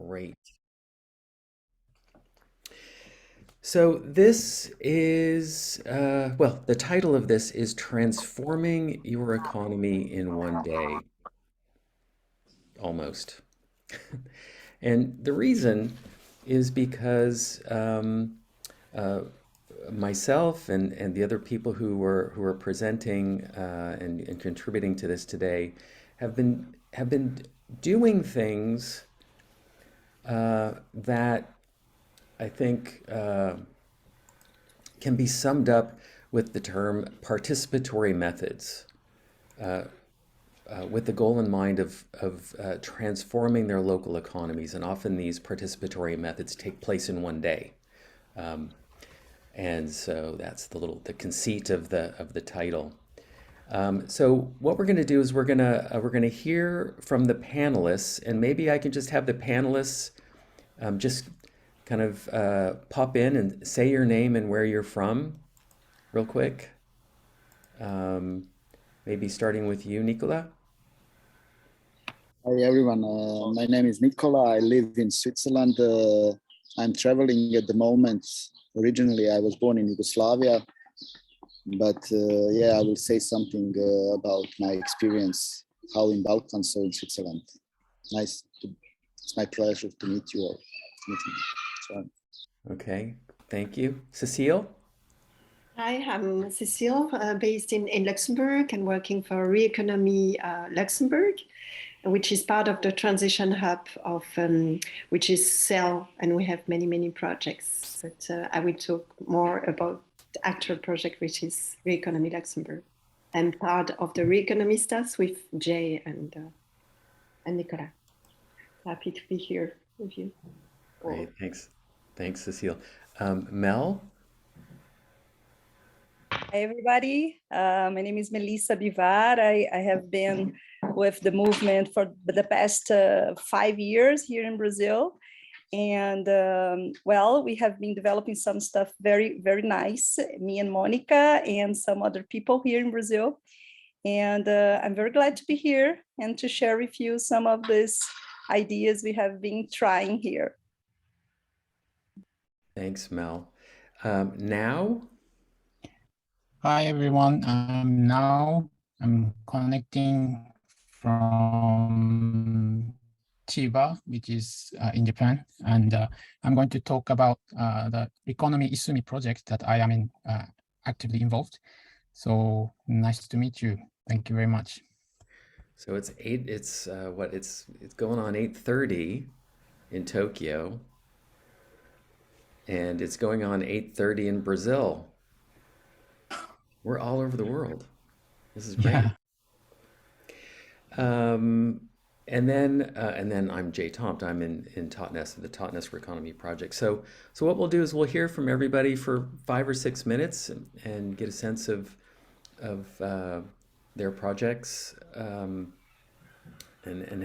Great. So this is, well, the title of this is Transforming Your Economy in One Day, almost. And the reason is because uh, myself and the other people who are presenting and contributing to this today have been doing things that I think can be summed up with the term participatory methods, with the goal in mind of transforming their local economies. And often these participatory methods take place in one day. Um, and so that's the conceit of the title. So what we're going to do is we're gonna hear from the panelists, and maybe I can just have the panelists just kind of pop in and say your name and where you're from, real quick. Um, Maybe starting with you, Nicola. Hi everyone, my name is Nicola. I live in Switzerland. I'm traveling at the moment. Originally, I was born in Yugoslavia, but yeah, I will say something about my experience, how in Balkans, so in Switzerland. It's my pleasure to meet you all. So, Okay, thank you. Cecile? Hi, I'm Cecile, based in Luxembourg and working for Reeconomy Luxembourg, which is part of the transition hub of which is CEL, and we have many projects. But I will talk more about the actual project, which is Reeconomy Luxembourg. I'm part of the Reeconomistas with Jay and Nicola. Happy to be here with you. Great, thanks, Cecile. Mel? Hi, everybody. My name is Melissa Bivar. I have been with the movement for the past 5 years here in Brazil. And well, we have been developing some stuff very nice, me and Monica and some other people here in Brazil. And I'm very glad to be here and to share with you some of these ideas we have been trying here. Thanks, Mel. Now? Hi everyone, I'm connecting from Chiba, which is in Japan, and I'm going to talk about the Economy Isumi project that I am actively involved. So nice to meet you. Thank you very much. So it's going on 8:30 in Tokyo, and it's going on 8:30 in Brazil. We're all over the world. This is great. Yeah. And then I'm Jay Tomt. I'm in Totnes, the Totnes for Economy project. So what we'll do is we'll hear from everybody for 5 or 6 minutes and get a sense of their projects, and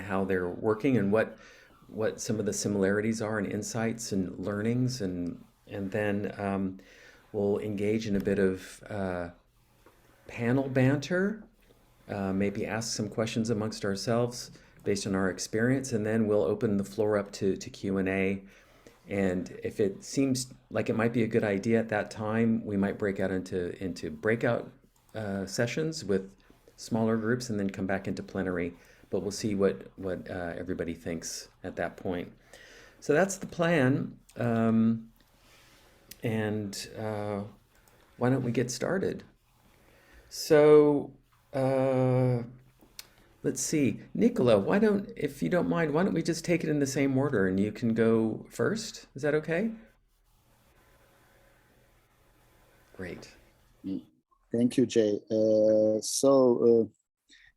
how they're working, and what some of the similarities are and insights and learnings, and then we'll engage in a bit of panel banter, maybe ask some questions amongst ourselves based on our experience, and then we'll open the floor up to Q&A. And if it seems like it might be a good idea at that time, we might break out into breakout sessions with smaller groups and then come back into plenary. But we'll see what everybody thinks at that point. So that's the plan. And why don't we get started? So let's see, Nicola, if you don't mind, why don't we just take it in the same order, and you can go first? Is that okay? Great. thank you, Jay.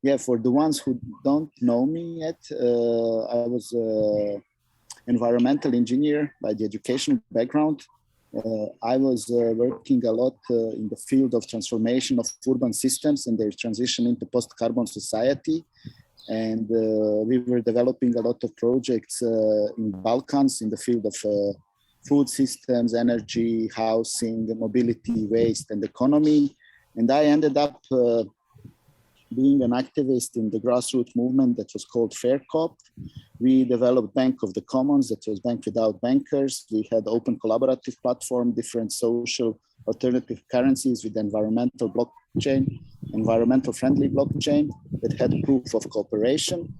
Yeah, for the ones who don't know me yet, I was an environmental engineer by the educational background. I was working a lot in the field of transformation of urban systems and their transition into post-carbon society. And we were developing a lot of projects in Balkans in the field of food systems, energy, housing, mobility, waste, and economy. And I ended up being an activist in the grassroots movement that was called FairCop. We developed Bank of the Commons, that was Bank Without Bankers. We had open collaborative platform, different social alternative currencies with environmental blockchain, environmental friendly blockchain that had proof of cooperation.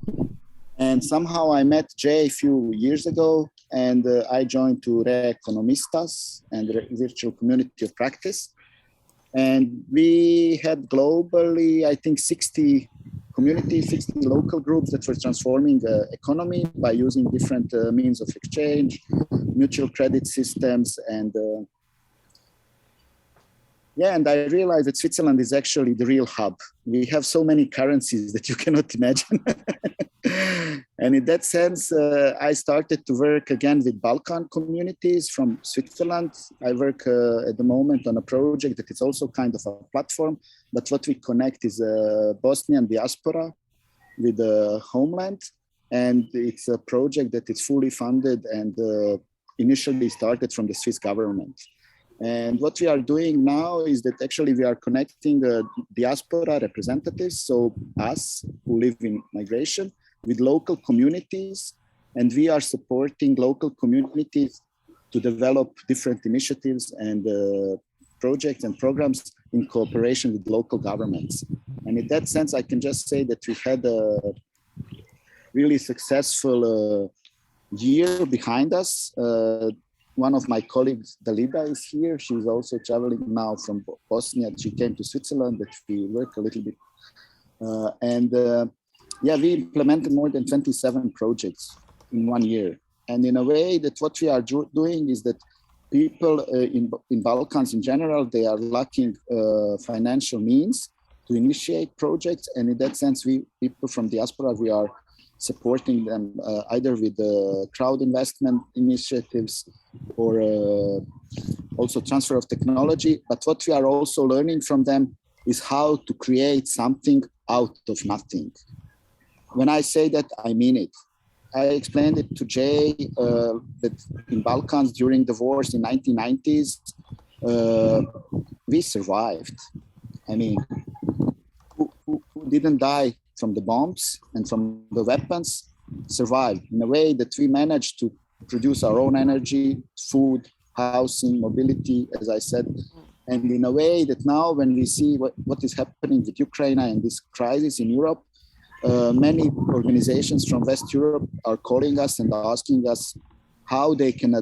And somehow I met Jay a few years ago, and I joined to Re Economistas and the virtual community of practice. And we had globally, I think, 60 communities, 60 local groups that were transforming the economy by using different means of exchange, mutual credit systems, and and I realized that Switzerland is actually the real hub. We have so many currencies that you cannot imagine. And in that sense, I started to work again with Balkan communities from Switzerland. I work at the moment on a project that is also kind of a platform, but what we connect is Bosnian diaspora with the homeland. And it's a project that is fully funded and initially started from the Swiss government. And what we are doing now is that actually we are connecting diaspora representatives, so us who live in migration, with local communities. And we are supporting local communities to develop different initiatives and projects and programs in cooperation with local governments. And in that sense, I can just say that we had a really successful year behind us. One of my colleagues, Dalida, is here. She's also traveling now from Bosnia. She came to Switzerland, but we work a little bit. We implemented more than 27 projects in 1 year. And in a way that what we are doing is that people in Balkans in general, they are lacking financial means to initiate projects. And in that sense, people from diaspora, we are supporting them either with crowd investment initiatives or also transfer of technology. But what we are also learning from them is how to create something out of nothing. When I say that, I mean it. I explained it to Jay that in Balkans during the wars in 1990s, we survived. I mean, who didn't die from the bombs and from the weapons survived in a way that we managed to produce our own energy, food, housing, mobility, as I said. And in a way that now when we see what is happening with Ukraine and this crisis in Europe, many organizations from West Europe are calling us and asking us how they can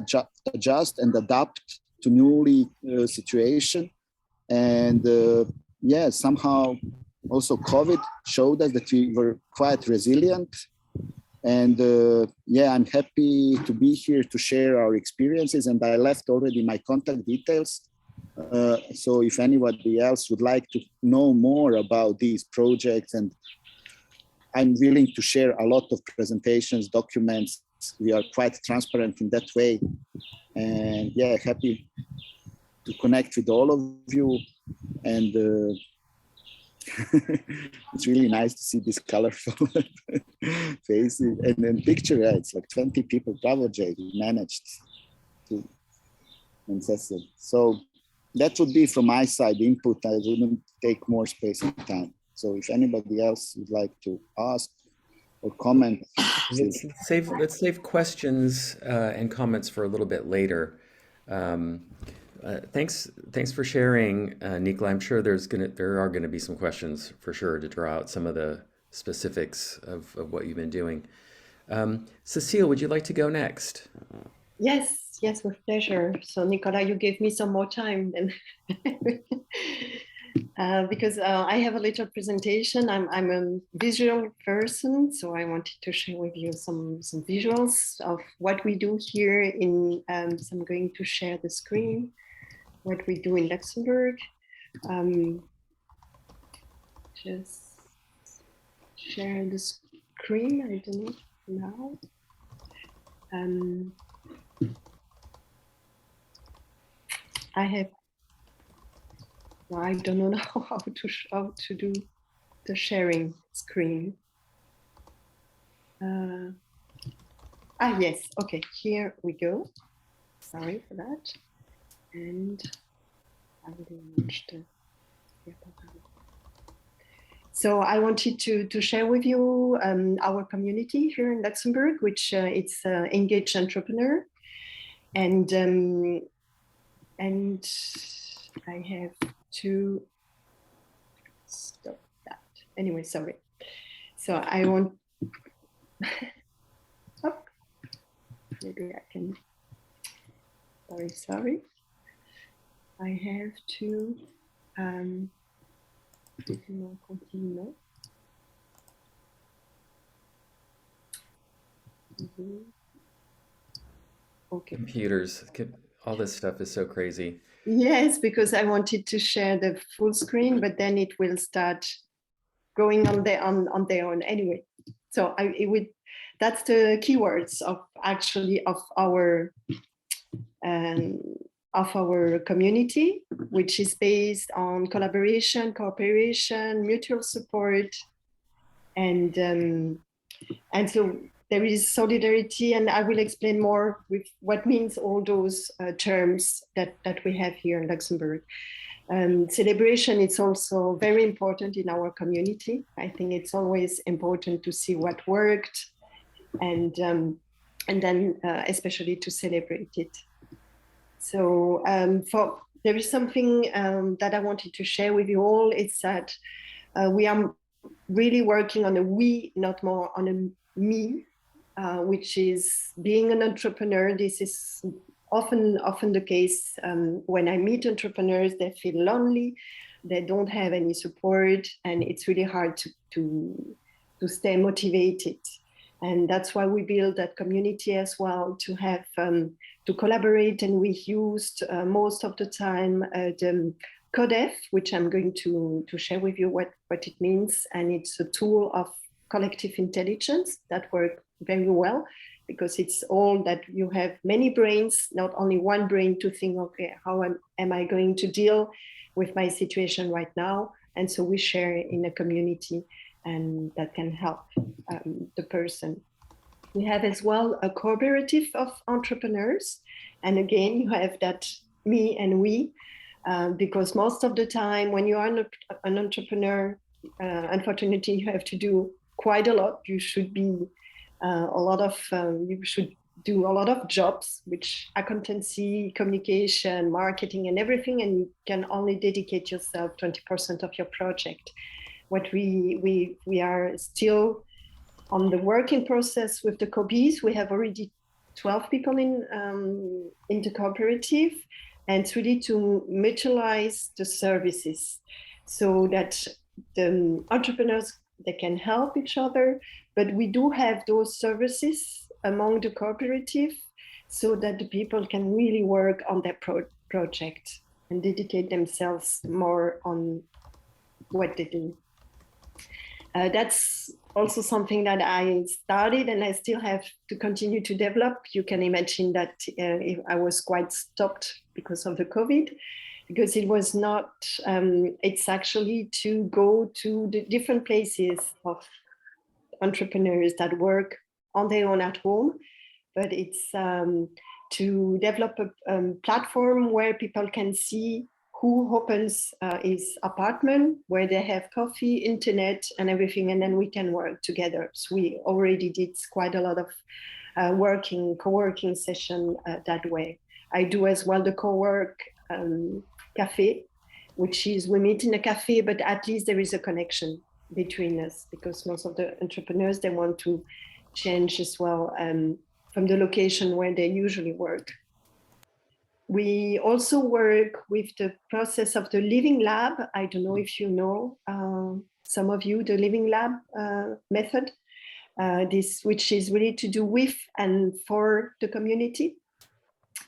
adjust and adapt to newly situation. And somehow also COVID showed us that we were quite resilient. And I'm happy to be here to share our experiences. And I left already my contact details. So if anybody else would like to know more about these projects, and I'm willing to share a lot of presentations, documents. We are quite transparent in that way. And happy to connect with all of you. And it's really nice to see this colorful faces. And then picture, it's like 20 people. Bravo, Jay, we managed to access it. So that would be from my side input. I wouldn't take more space and time. So if anybody else would like to ask or comment. Let's save questions and comments for a little bit later. Thanks for sharing, Nicola. I'm sure there are gonna be some questions for sure to draw out some of the specifics of what you've been doing. Cecile, would you like to go next? Yes, with pleasure. So Nicola, you gave me some more time then. Because I have a little presentation. I'm a visual person, so I wanted to share with you some visuals of what we do here so I'm going to share the screen, what we do in Luxembourg. Just share the screen, I don't know now. I don't know now how to do the sharing screen. Yes, okay, here we go. Sorry for that. And I will launch the So I wanted to share with you our community here in Luxembourg, which it's engaged entrepreneur, and I have to stop that. Anyway, sorry. So I want. Oh, maybe I can. Sorry. I have to. Continue. Okay. Computers, all this stuff is so crazy. Yes, because I wanted to share the full screen, but then it will start going on their own anyway. So that's the keywords of our community, which is based on collaboration, cooperation, mutual support, and so there is solidarity, and I will explain more with what means all those terms that we have here in Luxembourg. Celebration is also very important in our community. I think it's always important to see what worked, and then especially to celebrate it. So there is something that I wanted to share with you all. It's that we are really working on a we, not more on a me, which is being an entrepreneur. This is often the case when I meet entrepreneurs. They feel lonely, they don't have any support, and it's really hard to stay motivated. And that's why we build that community as well, to have to collaborate. And we used most of the time the CoDev, which I'm going to share with you what it means. And it's a tool of collective intelligence that works very well, because it's all that you have many brains, not only one brain to think, okay, how am I going to deal with my situation right now? And so we share in a community, and that can help the person. We have as well a cooperative of entrepreneurs. And again, you have that me and we, because most of the time when you are an entrepreneur, unfortunately, you have to do quite a lot. You should be you should do a lot of jobs, which accountancy, communication, marketing, and everything, and you can only dedicate yourself 20% of your project. What we are still on the working process with the COBs. We have already 12 people in the cooperative, and it's really to mutualize the services so that the entrepreneurs, they can help each other, but we do have those services among the cooperative so that the people can really work on their project and dedicate themselves more on what they do. That's also something that I started, and I still have to continue to develop. You can imagine that if I was quite stopped because of the COVID, because it was not, it's actually to go to the different places of entrepreneurs that work on their own at home, but it's to develop a platform where people can see who opens his apartment, where they have coffee, internet, and everything, and then we can work together. So we already did quite a lot of co-working session that way. I do as well the co-work cafe, which is we meet in a cafe, but at least there is a connection between us, because most of the entrepreneurs, they want to change as well from the location where they usually work. We also work with the process of the Living Lab. I don't know if you know, some of you, the Living Lab method, which is really to do with and for the community.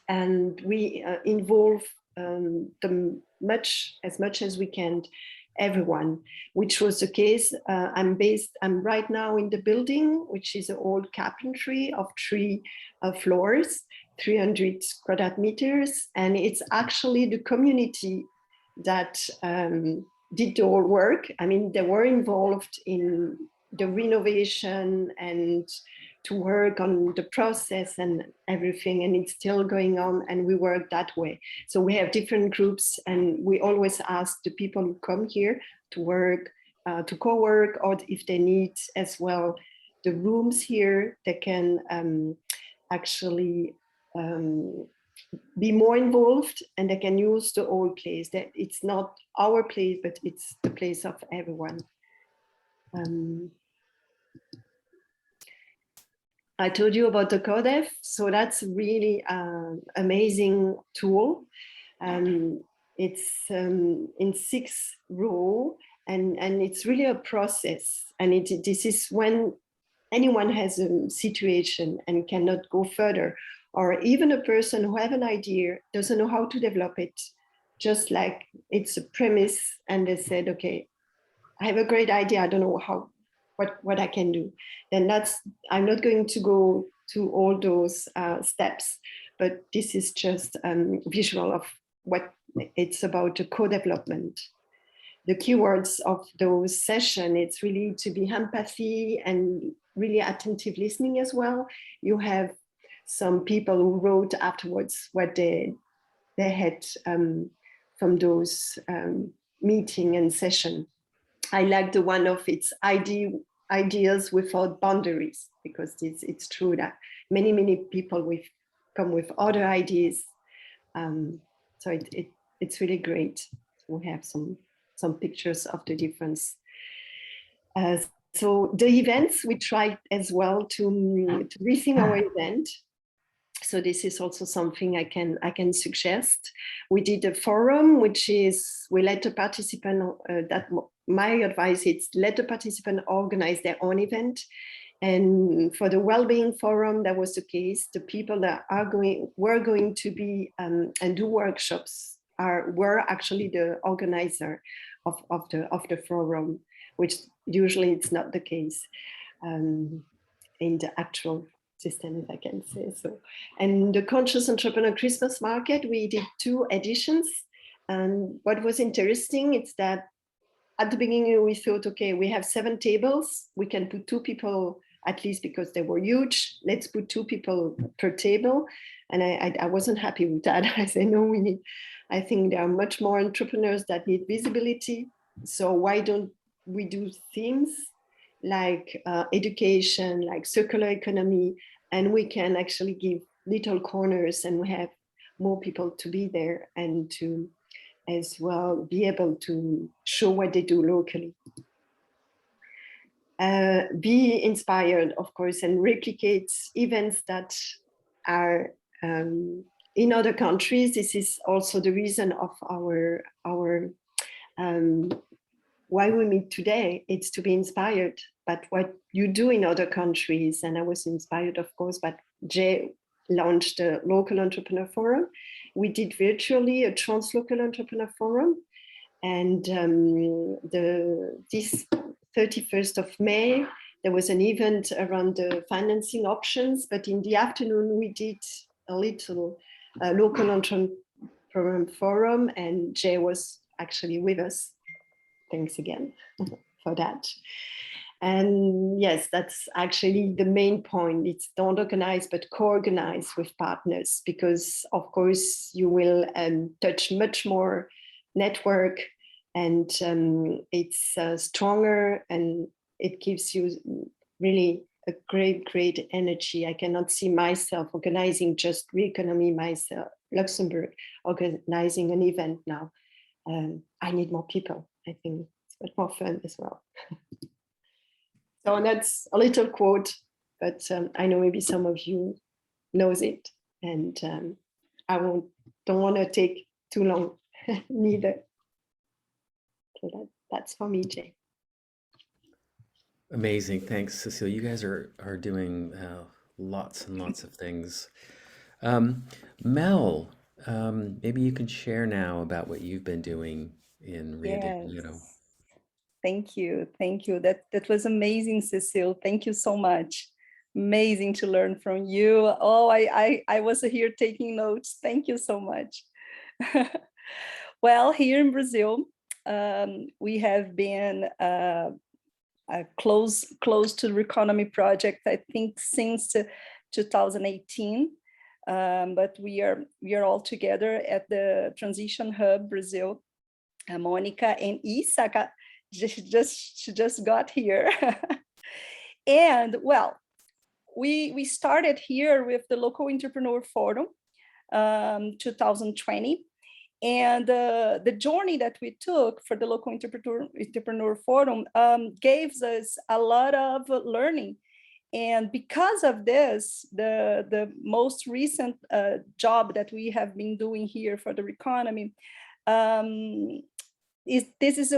And we involve as much as we can, everyone, which was the case. I'm right now in the building, which is an old carpentry of 3 floors, 300 square meters, and it's actually the community that did the whole work. I mean, they were involved in the renovation and to work on the process and everything, and it's still going on, and we work that way. So we have different groups, and we always ask the people who come here to work to co-work, or if they need as well the rooms here, they can actually be more involved, and they can use the old place. That it's not our place, but it's the place of everyone. I told you about the CoDev, so that's really amazing tool. It's in 6 rows, and it's really a process. And this is when anyone has a situation and cannot go further, or even a person who have an idea, doesn't know how to develop it, just like it's a premise, and they said, okay, I have a great idea, I don't know how, what I can do. Then I'm not going to go to all those steps, but this is just visual of what it's about, the co-development. The keywords of those sessions, it's really to be empathy and really attentive listening as well. You have some people who wrote afterwards what they had from those meeting and session. I like the one of its ideas without boundaries, because it's true that many people come with other ideas. So it's really great. We have some pictures of the difference. So the events, we tried as well to retheme our event. So this is also something I can suggest. We did a forum, which is, we let the participant, my advice is let the participant organize their own event. And for the well-being forum, that was the case. The people that were going to be and do workshops were actually the organizer of the forum, which usually it's not the case in the actual system, if I can say so. And the Conscious Entrepreneur Christmas Market, we did 2 editions. And what was interesting is that at the beginning we thought, okay, we have 7 tables, we can put 2 people at least, because they were huge. Let's put 2 people per table. And I wasn't happy with that. I said, no, I think there are much more entrepreneurs that need visibility. So why don't we do themes like education, like circular economy, and we can actually give little corners, and we have more people to be there and to as well be able to show what they do locally. Be inspired, of course, and replicate events that are in other countries. This is also the reason of our why we meet today. It's to be inspired by what you do in other countries. And I was inspired, of course, but Jay launched the Local Entrepreneur Forum. We did virtually a Translocal Entrepreneur Forum. And this 31st of May, there was an event around the financing options, but in the afternoon, we did a little Local Entrepreneur Forum, and Jay was actually with us. Thanks again for that. And yes, that's actually the main point. It's don't organize, but co-organize with partners, because of course you will touch much more network, and it's stronger, and it gives you really a great energy. I cannot see myself organizing just Re-Economy myself, Luxembourg, organizing an event now. I need more people. I think it's much more fun as well. So that's a little quote, but I know maybe some of you knows it, and I don't want to take too long neither. So that's for me, Jay. Amazing. Thanks, Cecile. You guys are doing lots and lots of things. Mel, maybe you can share now about what you've been doing in Rio de Janeiro. Yes. Thank you. That was amazing, Cecile. Thank you so much. Amazing to learn from you. Oh, I was here taking notes. Thank you so much. Well, here in Brazil, we have been close to the Re-Economy project, I think since 2018. But we are all together at the Transition Hub Brazil. Monica and Isa she just got here. And well, we started here with the Local Entrepreneur Forum 2020. And the journey that we took for the Local Entrepreneur Forum gave us a lot of learning. And because of this, the most recent job that we have been doing here for the economy, this is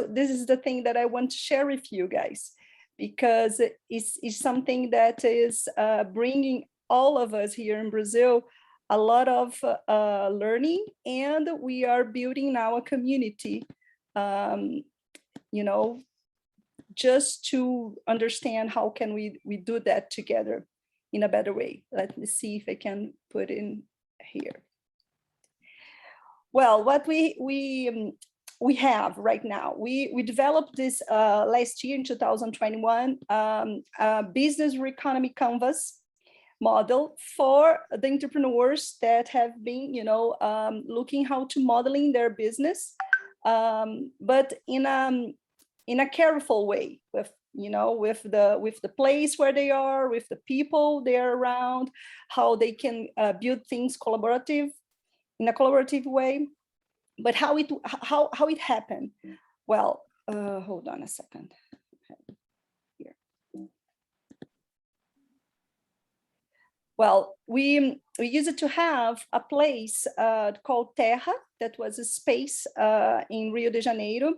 the thing that I want to share with you guys, because it's something that is bringing all of us here in Brazil a lot of learning, and we are building now a community, just to understand how can we do that together in a better way. Let me see if I can put in here. Well, what we have right now, we developed this last year in 2021 business economy canvas model for the entrepreneurs that have been, looking how to modeling their business, but in a careful way, with the place where they are, with the people they're around, how they can build things in a collaborative way. But how it happened? Well, hold on a second. Here. Well, we used to have a place called Terra, that was a space in Rio de Janeiro,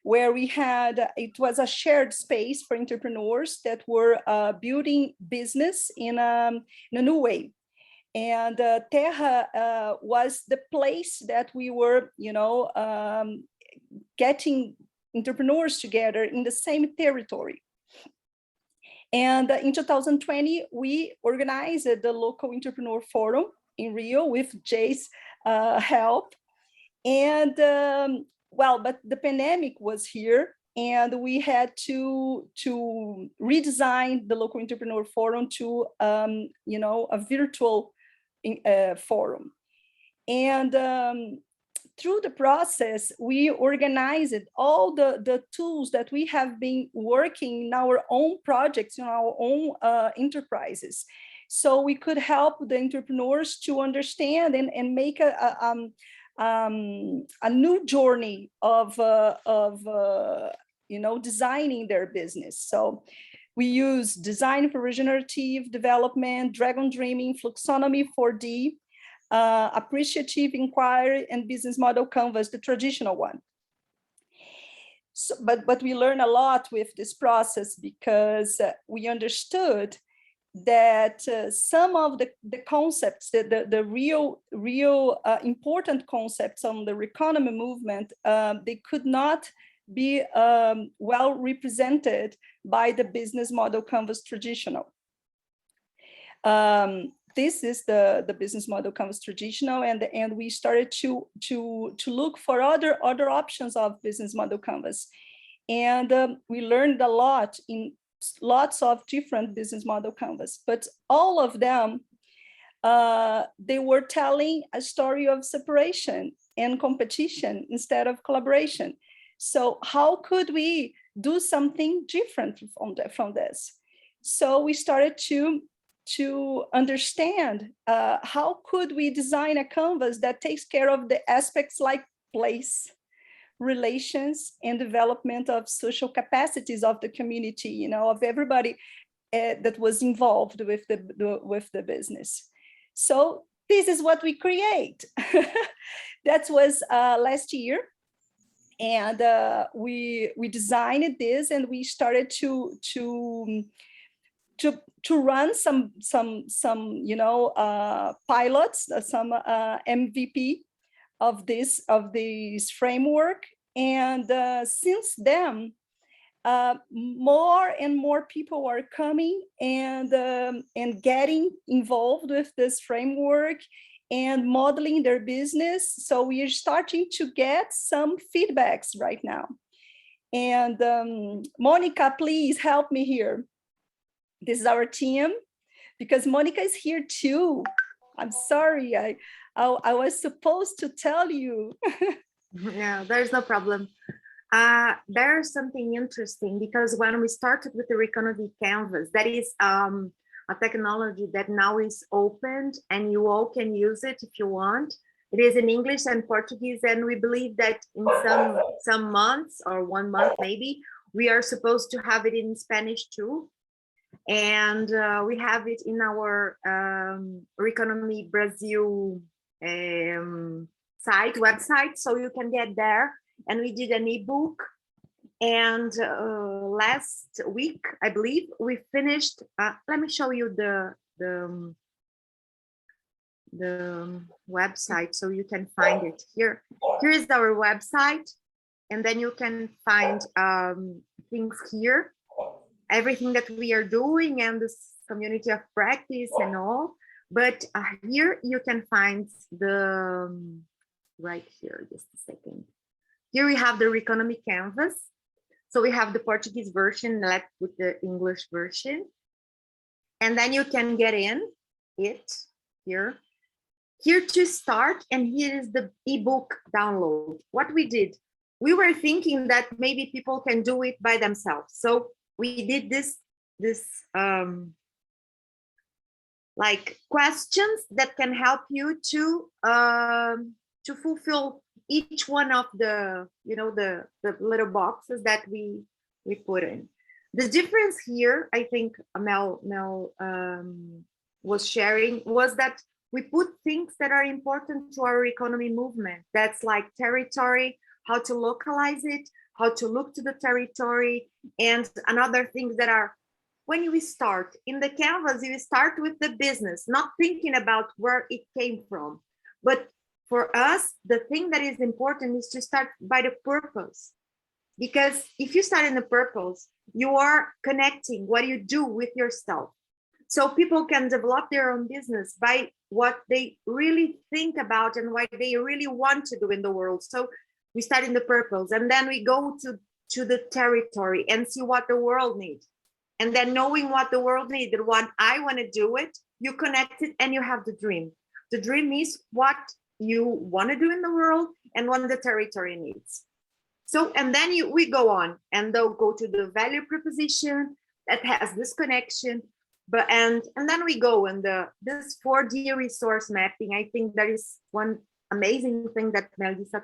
where it was a shared space for entrepreneurs that were building business in a new way. And Terra was the place that we were, getting entrepreneurs together in the same territory. And in 2020, we organized the Local Entrepreneur Forum in Rio with Jay's help. And but the pandemic was here, and we had to redesign the Local Entrepreneur Forum to, a virtual forum. And through the process, we organized all the tools that we have been working in our own projects, in our own enterprises. So we could help the entrepreneurs to understand and make a new journey of designing their business. So we use design for regenerative development, dragon dreaming, fluxonomy 4D, appreciative inquiry, and business model canvas, the traditional one. So, but we learn a lot with this process, because we understood that some of the concepts, the real important concepts on the economy movement, they could not be well represented by the business model canvas traditional. This is the business model canvas traditional, and we started to look for other options of business model canvas, and we learned a lot in lots of different business model canvas, but all of them they were telling a story of separation and competition instead of collaboration. So how could we do something different from this? So we started to understand how could we design a canvas that takes care of the aspects like place, relations, and development of social capacities of the community, of everybody that was involved with the business. So this is what we create. That was last year. And we designed this, and we started to run some pilots, some MVP of this framework. And since then, more and more people are coming and getting involved with this framework and modeling their business. So we are starting to get some feedbacks right now. And Monica, please help me here. This is our team, because Monica is here too. I'm sorry, I was supposed to tell you. Yeah, there's no problem. There's something interesting, because when we started with the Reconomy Canvas, that is a technology that now is opened and you all can use it if you want. It is in English and Portuguese, and we believe that in some months, or 1 month maybe, we are supposed to have it in Spanish too. And we have it in our Reconomy Brazil website, so you can get there. And we did an ebook. And last week, I believe, we finished. Let me show you the website so you can find it here. Here is our website, and then you can find things here, everything that we are doing and this community of practice and all. But here you can find the right here, just a second. Here we have the Reconomy Canvas. So we have the Portuguese version left with the English version. And then you can get in it here. Here to start, and here is the ebook download. What we did, we were thinking that maybe people can do it by themselves. So we did this like questions that can help you to fulfill each one of the, you know, the little boxes that we put in. The difference here, I think Mel was sharing, was that we put things that are important to our economy movement. That's like territory, how to localize it, how to look to the territory, and another things that are, when we start in the canvas, you start with the business, not thinking about where it came from. But for us, the thing that is important is to start by the purpose. Because if you start in the purpose, you are connecting what you do with yourself. So people can develop their own business by what they really think about and what they really want to do in the world. So we start in the purpose, and then we go to the territory and see what the world needs. And then knowing what the world needs and what I want to do it, you connect it and you have the dream. The dream is what you want to do in the world and what the territory needs. So, and then we go on and they'll go to the value proposition that has this connection. But and then we go and this 4D resource mapping. I think that is one amazing thing that Melissa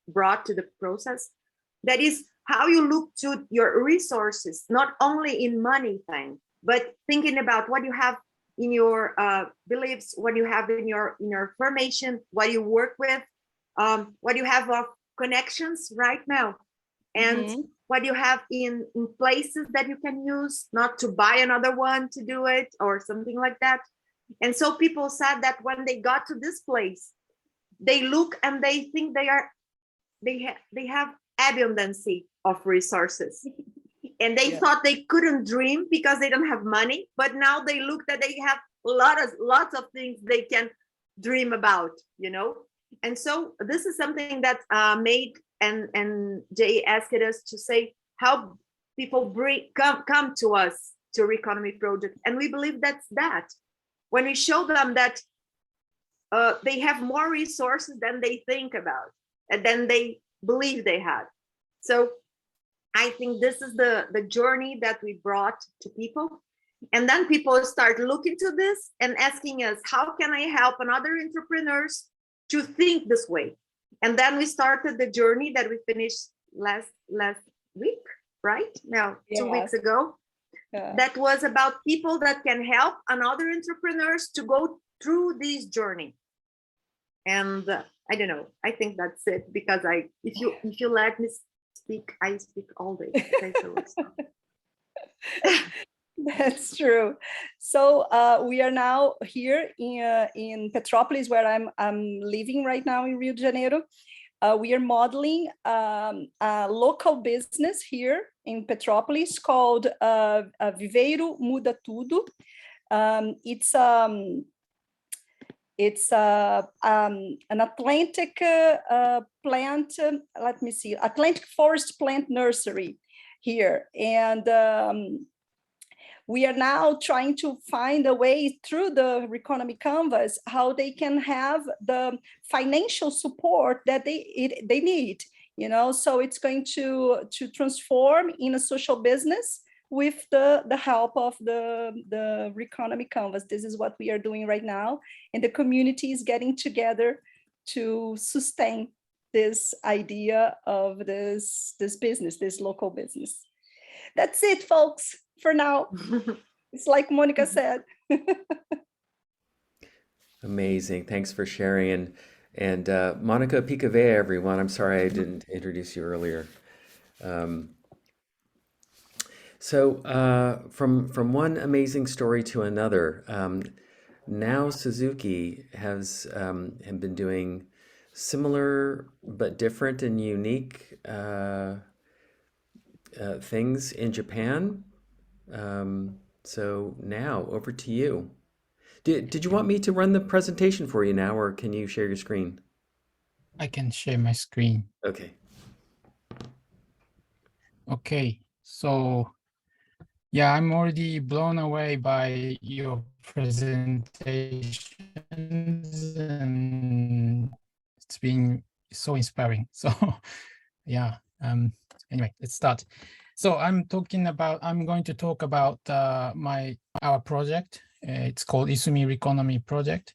brought to the process. That is how you look to your resources, not only in money thing, but thinking about what you have in your beliefs, what you have in your formation, what you work with, what you have of connections right now, and what you have in places that you can use, not to buy another one to do it or something like that. And so people said that when they got to this place, they look and they think they have abundance of resources. And they thought they couldn't dream because they don't have money, but now they look that they have lots of things they can dream about, you know. And so this is something that made and Jay asked us to say how people come to us to Reconomy project, and we believe that's that. When we show them that they have more resources than they think about and than they believe they had. So I think this is the journey that we brought to people. And then people start looking to this and asking us, how can I help another entrepreneurs to think this way? And then we started the journey that we finished last week, right? Now, 2 weeks ago. That was about people that can help another entrepreneurs to go through this journey. And I don't know, I think that's it, because if you let me speak, I speak all day. Okay, so That's true. So we are now here in Petrópolis, where I'm living right now in Rio de Janeiro. We are modeling a local business here in Petrópolis called Viveiro Muda Tudo. It's an Atlantic plant, let me see, Atlantic forest plant nursery here. And we are now trying to find a way through the Reconomy Canvas how they can have the financial support that they need you know, so it's going to transform in a social business with the help of the Reconomy Canvas. This is what we are doing right now, and the community is getting together to sustain this idea of this business, this local business. That's it, folks, for now. It's like Monica said. Amazing. Thanks for sharing. And Monica Picavea, everyone. I'm sorry I didn't introduce you earlier. So from one amazing story to another, now Suzuki has have been doing similar but different and unique things in Japan. So now over to you. Did you want me to run the presentation for you now, or can you share your screen? I can share my screen. Okay. Okay, so yeah, I'm already blown away by your presentations, and it's been so inspiring. So yeah, anyway, let's start. So I'm going to talk about our project. It's called Isumi Reconomy Project.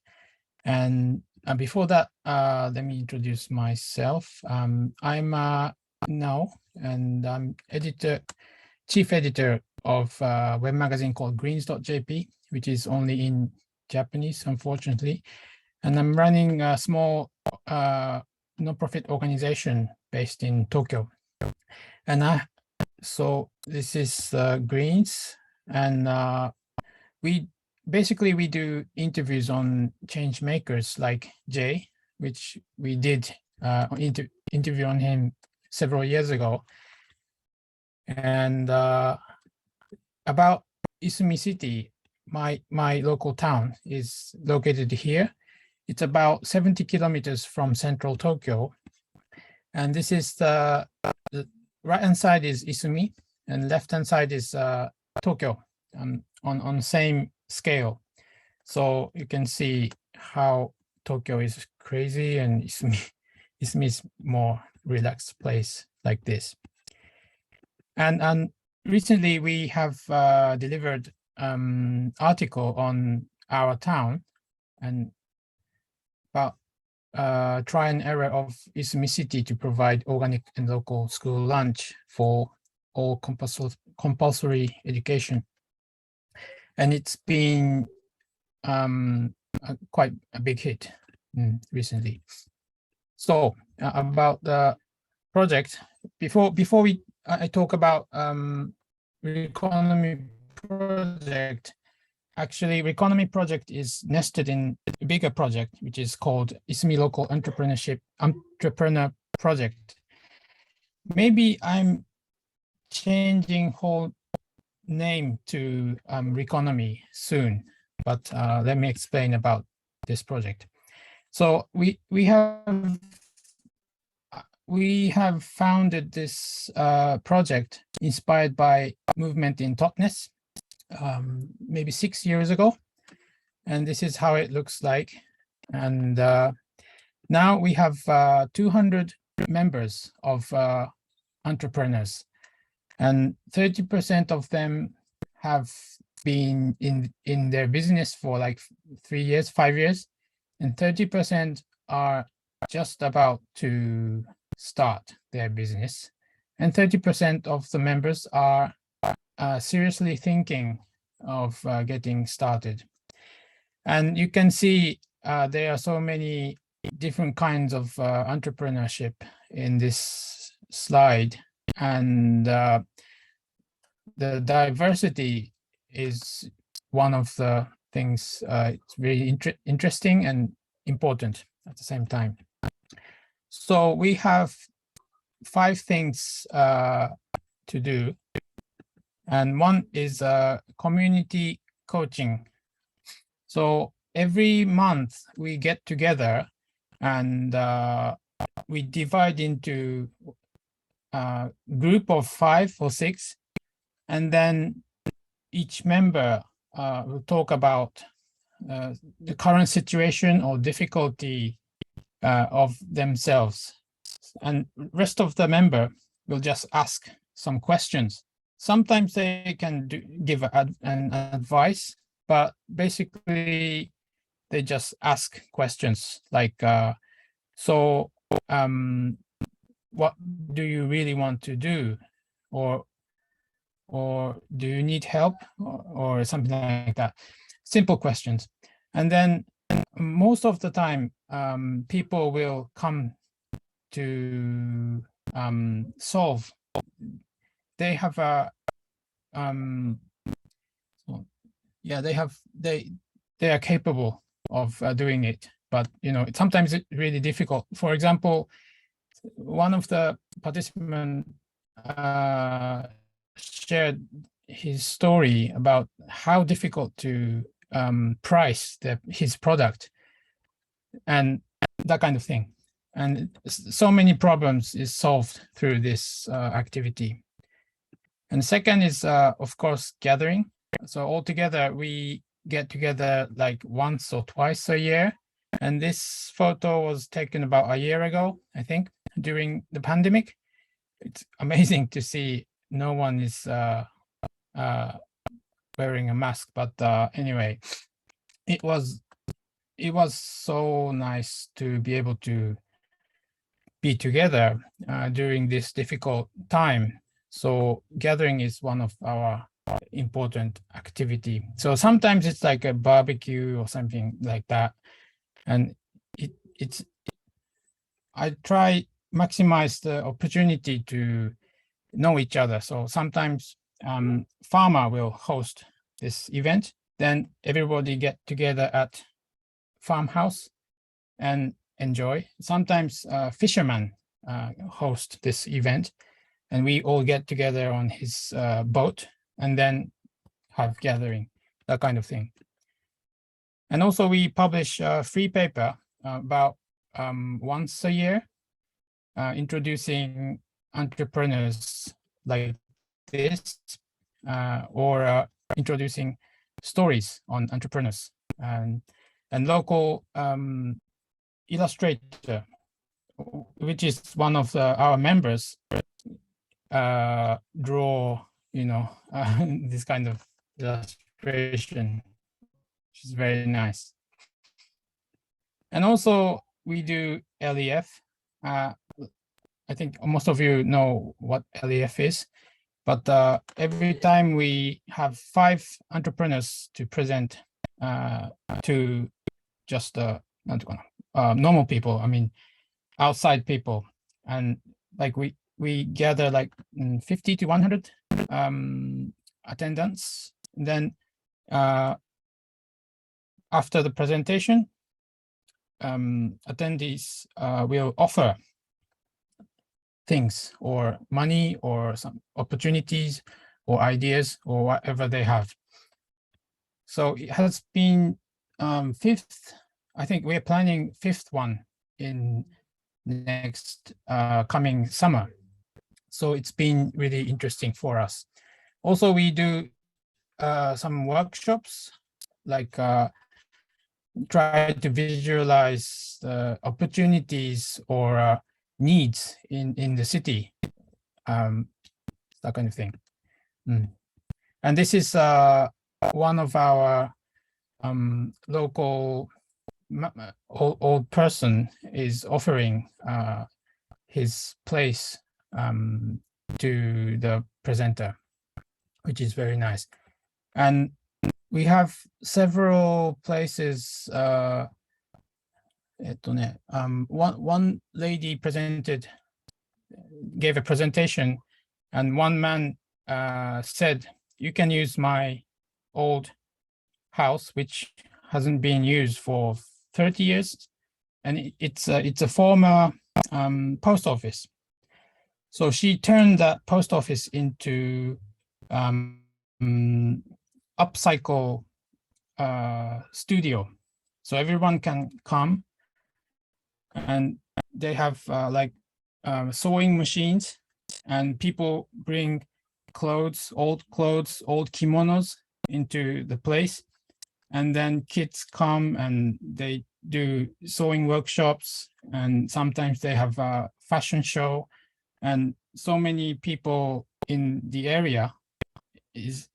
And before that, let me introduce myself. I'm now, and I'm chief editor of a web magazine called greens.jp, which is only in Japanese, unfortunately. And I'm running a small nonprofit organization based in Tokyo. And so this is Greens, and we do interviews on change makers like Jay, which we did interview on him several years ago. And about Isumi City, my local town is located here. It's about 70 kilometers from central Tokyo. And this is the right-hand side is Isumi, and left-hand side is Tokyo, on same scale. So you can see how Tokyo is crazy and Isumi is more relaxed place like this. And recently we have delivered article on our town and about try and error of Isumi City to provide organic and local school lunch for all compulsory education. And it's been quite a big hit recently. So about the project, before I talk about Reconomy project, actually Reconomy project is nested in a bigger project, which is called Isumi Local Entrepreneur Project. Maybe I'm changing whole name to Reconomy soon, but let me explain about this project. So we have founded this project inspired by movement in Totnes maybe 6 years ago, and this is how it looks like. And now we have 200 members of entrepreneurs, and 30% of them have been in their business for like 3 years, 5 years, and 30% are just about to start their business, and 30% of the members are seriously thinking of getting started. And you can see there are so many different kinds of entrepreneurship in this slide, and the diversity is one of the things. It's very interesting and important at the same time. So we have 5 things to do, and one is community coaching. So every month we get together and we divide into a group of 5 or 6, and then each member will talk about the current situation or difficulty of themselves. and rest of the member will just ask some questions. Sometimes they can give an advice, but basically they just ask questions like, what do you really want to do? Or do you need help? Or something like that. Simple questions. And then most of the time, people will come to solve. They have a they are capable of doing it, but sometimes it's really difficult. For example, one of the participants shared his story about how difficult to price his product and that kind of thing. And so many problems is solved through this activity. And second is, of course, gathering. So altogether, we get together like once or twice a year. And this photo was taken about a year ago, I think, during the pandemic. It's amazing to see no one is wearing a mask. But anyway, it was so nice to be able to be together during this difficult time. So gathering is one of our important activity. So sometimes it's like a barbecue or something like that. And I try maximize the opportunity to know each other. So sometimes farmer will host this event, then everybody get together at farmhouse and enjoy. Sometimes fisherman host this event, and we all get together on his boat and then have gathering, that kind of thing. And also we publish a free paper about once a year, introducing entrepreneurs like this, or introducing stories on entrepreneurs, and local illustrator, which is one of our members, draw, this kind of illustration, which is very nice. And also we do LEF. I think most of you know what LEF is, but every time we have 5 entrepreneurs to present to just normal people, I mean, outside people, and like we gather like 50 to 100 attendants. And then after the presentation, attendees will offer things or money or some opportunities or ideas or whatever they have. So it has been 5th, I think we're planning 5th one in next coming summer. So it's been really interesting for us. Also, we do some workshops, like try to visualize the opportunities or needs in the city, that kind of thing. And this is one of our local old person is offering his place to the presenter, which is very nice. And we have several places. One lady gave a presentation, and one man said, "You can use my old house, which hasn't been used for 30 years, and it's a former post office." So she turned that post office into upcycle studio, so everyone can come, and they have like sewing machines, and people bring clothes, old kimonos into the place, and then kids come and they do sewing workshops, and sometimes they have fashion show, and so many people in the area is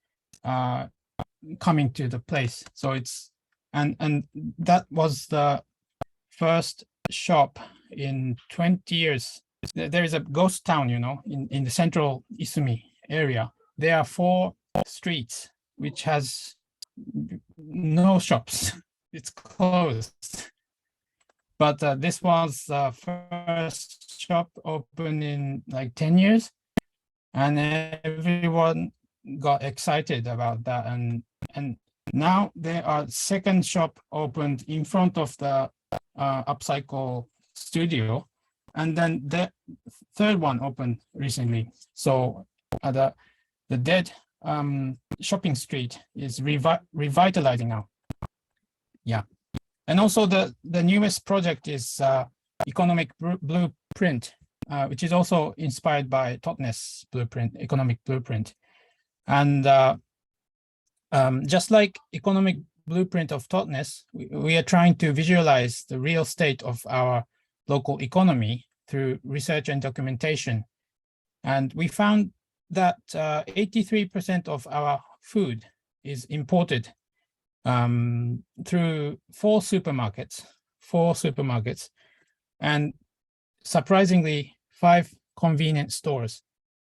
coming to the place. So it's and that was the first shop in 20 years. There is a ghost town, you know, in the central Isumi area. There are 4 streets which has no shops. It's closed. But this was the first shop opened in like 10 years, and everyone got excited about that. And now there are second shop opened in front of the upcycle studio, and then the third one opened recently. So the dead shopping street is revitalizing now. Yeah. And also the newest project is economic blueprint, which is also inspired by Totnes blueprint, economic blueprint. And just like economic blueprint of Totnes, we are trying to visualize the real state of our local economy through research and documentation. And we found that 83% of our food is imported through 4 supermarkets, and surprisingly 5 convenience stores,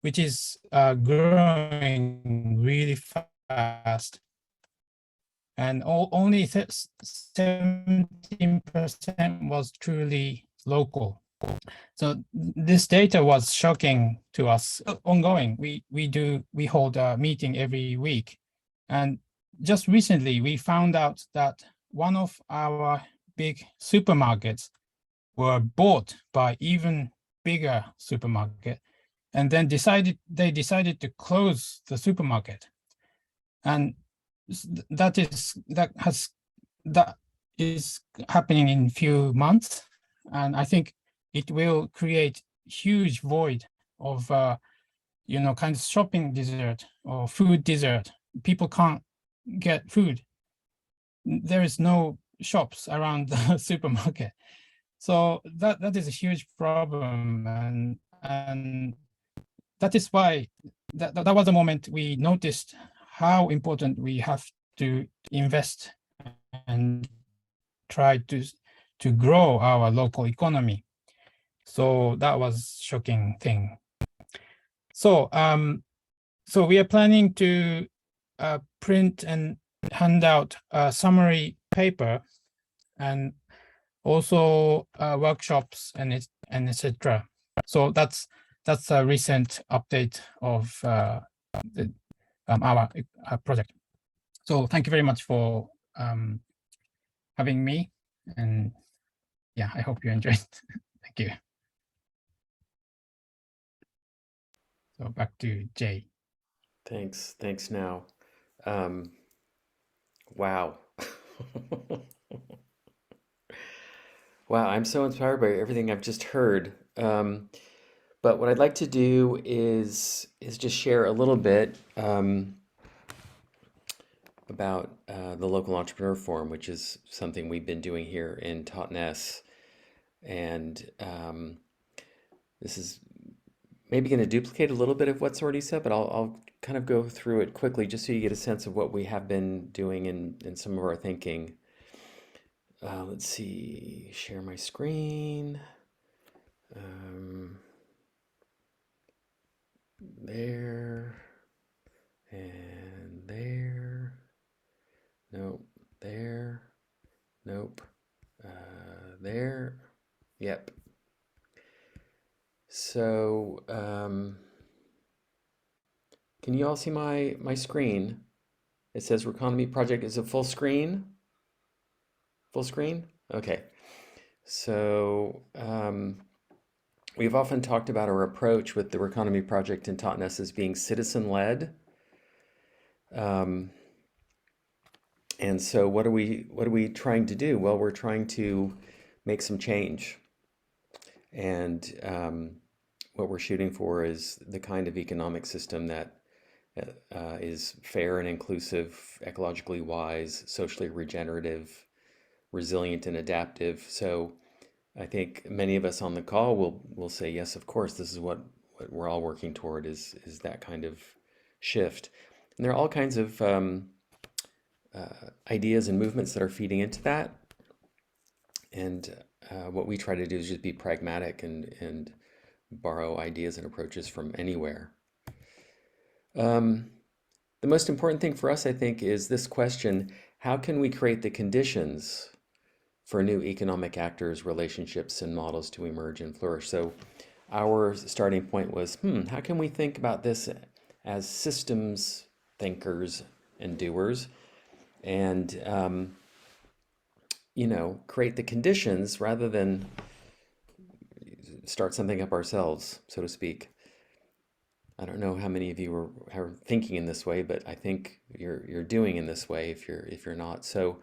which is growing really fast. And only 17% was truly local. So this data was shocking to us. Ongoing, we hold a meeting every week, and just recently we found out that one of our big supermarkets were bought by even bigger supermarket, and then they decided to close the supermarket. And that is happening in few months, and I think it will create huge void of kind of shopping desert or food desert. People can't get food. There is no shops around the supermarket. So that is a huge problem, and that is why that was the moment we noticed how important we have to invest and try to grow our local economy. So that was shocking thing. So so we are planning to print and hand out a summary paper, and also workshops and etc. So that's a recent update of our project. So thank you very much for having me, and yeah, I hope you enjoyed. Thank you. So back to Jay. Thanks now. Wow. Wow, I'm so inspired by everything I've just heard. But what I'd like to do is just share a little bit about the Local Entrepreneur Forum, which is something we've been doing here in Totnes. And this is maybe going to duplicate a little bit of what's already said, but I'll kind of go through it quickly just so you get a sense of what we have been doing in some of our thinking. Let's see, share my screen. There and there. Nope, there. Nope. There. Yep. So, can you all see my screen? It says Reconomy Project is a full screen. Full screen? Okay. So, we've often talked about our approach with the Reconomy Project in Totnes as being citizen-led. And so what are we trying to do? Well, we're trying to make some change. And what we're shooting for is the kind of economic system that is fair and inclusive, ecologically wise, socially regenerative, resilient and adaptive. So I think many of us on the call will say, yes, of course, this is what we're all working toward is that kind of shift. And there are all kinds of ideas and movements that are feeding into that. And what we try to do is just be pragmatic and borrow ideas and approaches from anywhere. The most important thing for us, I think, is this question: how can we create the conditions for new economic actors, relationships, and models to emerge and flourish? So our starting point was, how can we think about this as systems thinkers and doers, and create the conditions rather than start something up ourselves, so to speak. I don't know how many of you are thinking in this way, but I think you're doing in this way if you're not. So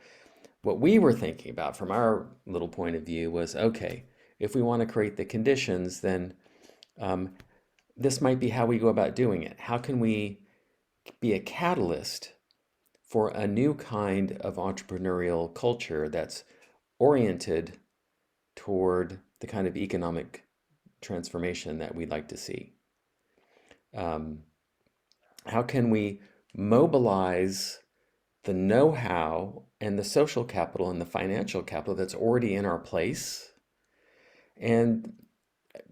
what we were thinking about from our little point of view was, okay, if we want to create the conditions, then this might be how we go about doing it. How can we be a catalyst for a new kind of entrepreneurial culture that's oriented toward the kind of economic transformation that we'd like to see? How can we mobilize the know-how and the social capital and the financial capital that's already in our place? And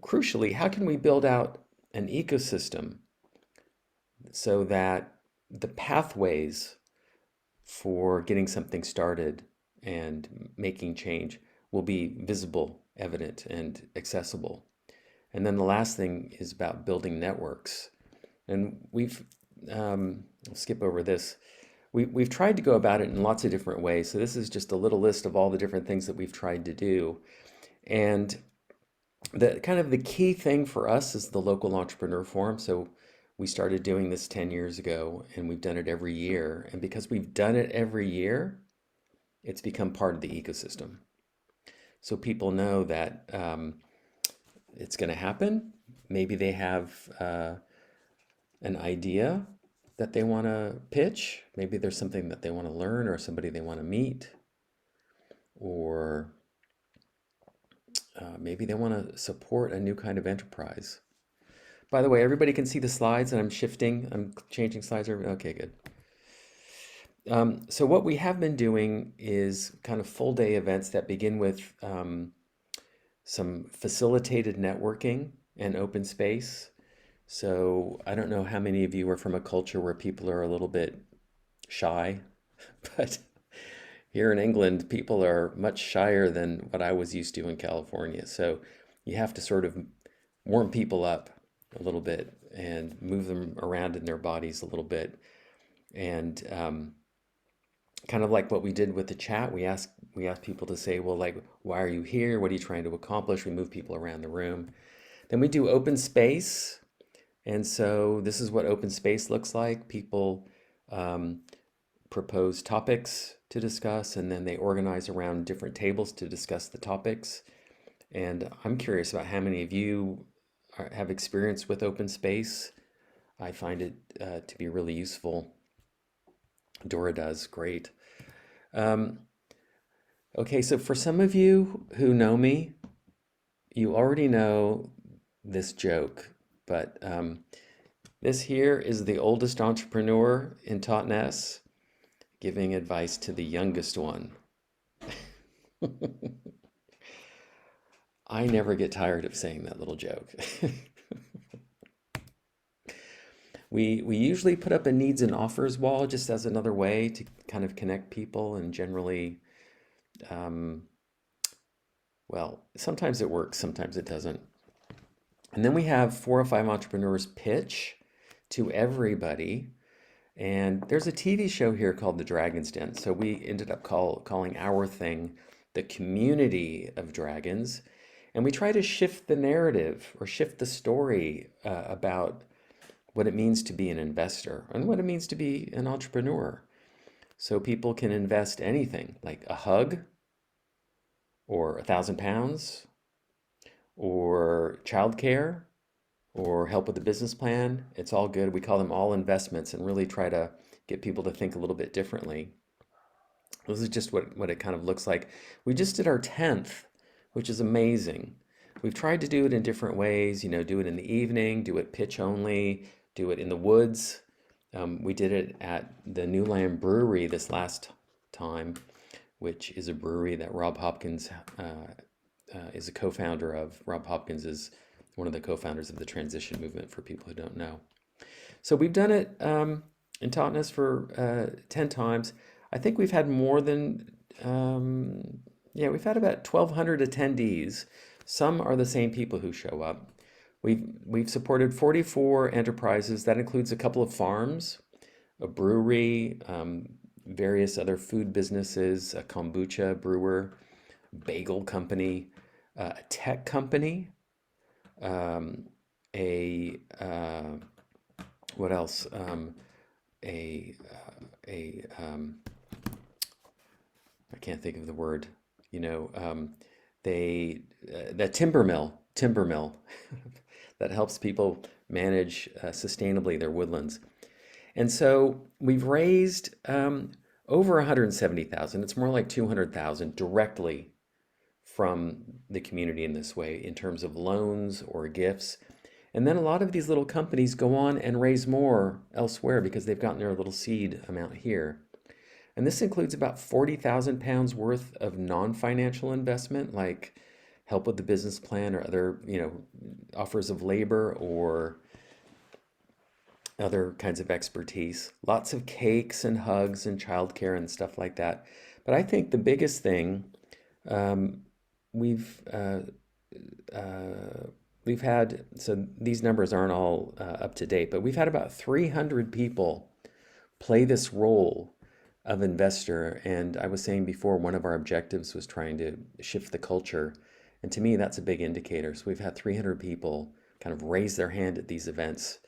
crucially, how can we build out an ecosystem so that the pathways for getting something started and making change will be visible, evident, and accessible? And then the last thing is about building networks. And we've, I'll skip over this. We've tried to go about it in lots of different ways. So this is just a little list of all the different things that we've tried to do. And the key thing for us is the local entrepreneur forum. So we started doing this 10 years ago, and we've done it every year. And because we've done it every year, it's become part of the ecosystem. So people know that it's going to happen. Maybe they have an idea that they want to pitch. Maybe there's something that they want to learn or somebody they want to meet. Or maybe they want to support a new kind of enterprise. By the way, everybody can see the slides, and I'm changing slides. Okay, good. So what we have been doing is kind of full day events that begin with some facilitated networking and open space. So I don't know how many of you are from a culture where people are a little bit shy, but here in England, people are much shyer than what I was used to in California. So you have to sort of warm people up a little bit and move them around in their bodies a little bit. And kind of like what we did with the chat, we asked people to say, well, like, why are you here? What are you trying to accomplish? We move people around the room. Then we do open space. And so this is what open space looks like. People propose topics to discuss, and then they organize around different tables to discuss the topics. And I'm curious about how many of you have experience with open space. I find it to be really useful. Dora does, great. Okay, so for some of you who know me, you already know this joke, but this here is the oldest entrepreneur in Totnes giving advice to the youngest one. I never get tired of saying that little joke. We usually put up a needs and offers wall just as another way to kind of connect people, and generally, well, sometimes it works, sometimes it doesn't. And then we have 4 or 5 entrepreneurs pitch to everybody. And there's a TV show here called The Dragon's Den. So we ended up calling our thing the Community of Dragons. And we try to shift the narrative or shift the story about what it means to be an investor and what it means to be an entrepreneur. So people can invest anything, like a hug or £1,000 or childcare or help with the business plan. It's all good. We call them all investments and really try to get people to think a little bit differently. This is just what it kind of looks like. We just did our 10th which is amazing. We've tried to do it in different ways, do it in the evening, do it pitch only, do it in the woods. We did it at the New Land Brewery this last time, which is a brewery that Rob Hopkins is a co-founder of. Rob Hopkins is one of the co-founders of the transition movement, for people who don't know. So we've done it in Totnes for 10 times. I think we've had more than, we've had about 1,200 attendees. Some are the same people who show up. We've supported 44 enterprises. That includes a couple of farms, a brewery, various other food businesses, a kombucha brewer, bagel company, a tech company, what else? I can't think of the word. The timber mill that helps people manage sustainably their woodlands. And so we've raised over 170,000. It's more like 200,000 directly from the community in this way, in terms of loans or gifts. And then a lot of these little companies go on and raise more elsewhere because they've gotten their little seed amount here. And this includes about 40,000 pounds worth of non-financial investment, like help with the business plan or other, offers of labor or other kinds of expertise. Lots of cakes and hugs and childcare and stuff like that. But I think the biggest thing, we've had, so these numbers aren't all up to date, but we've had about 300 people play this role of investor. And I was saying before, one of our objectives was trying to shift the culture. And to me, that's a big indicator. So we've had 300 people kind of raise their hand at these events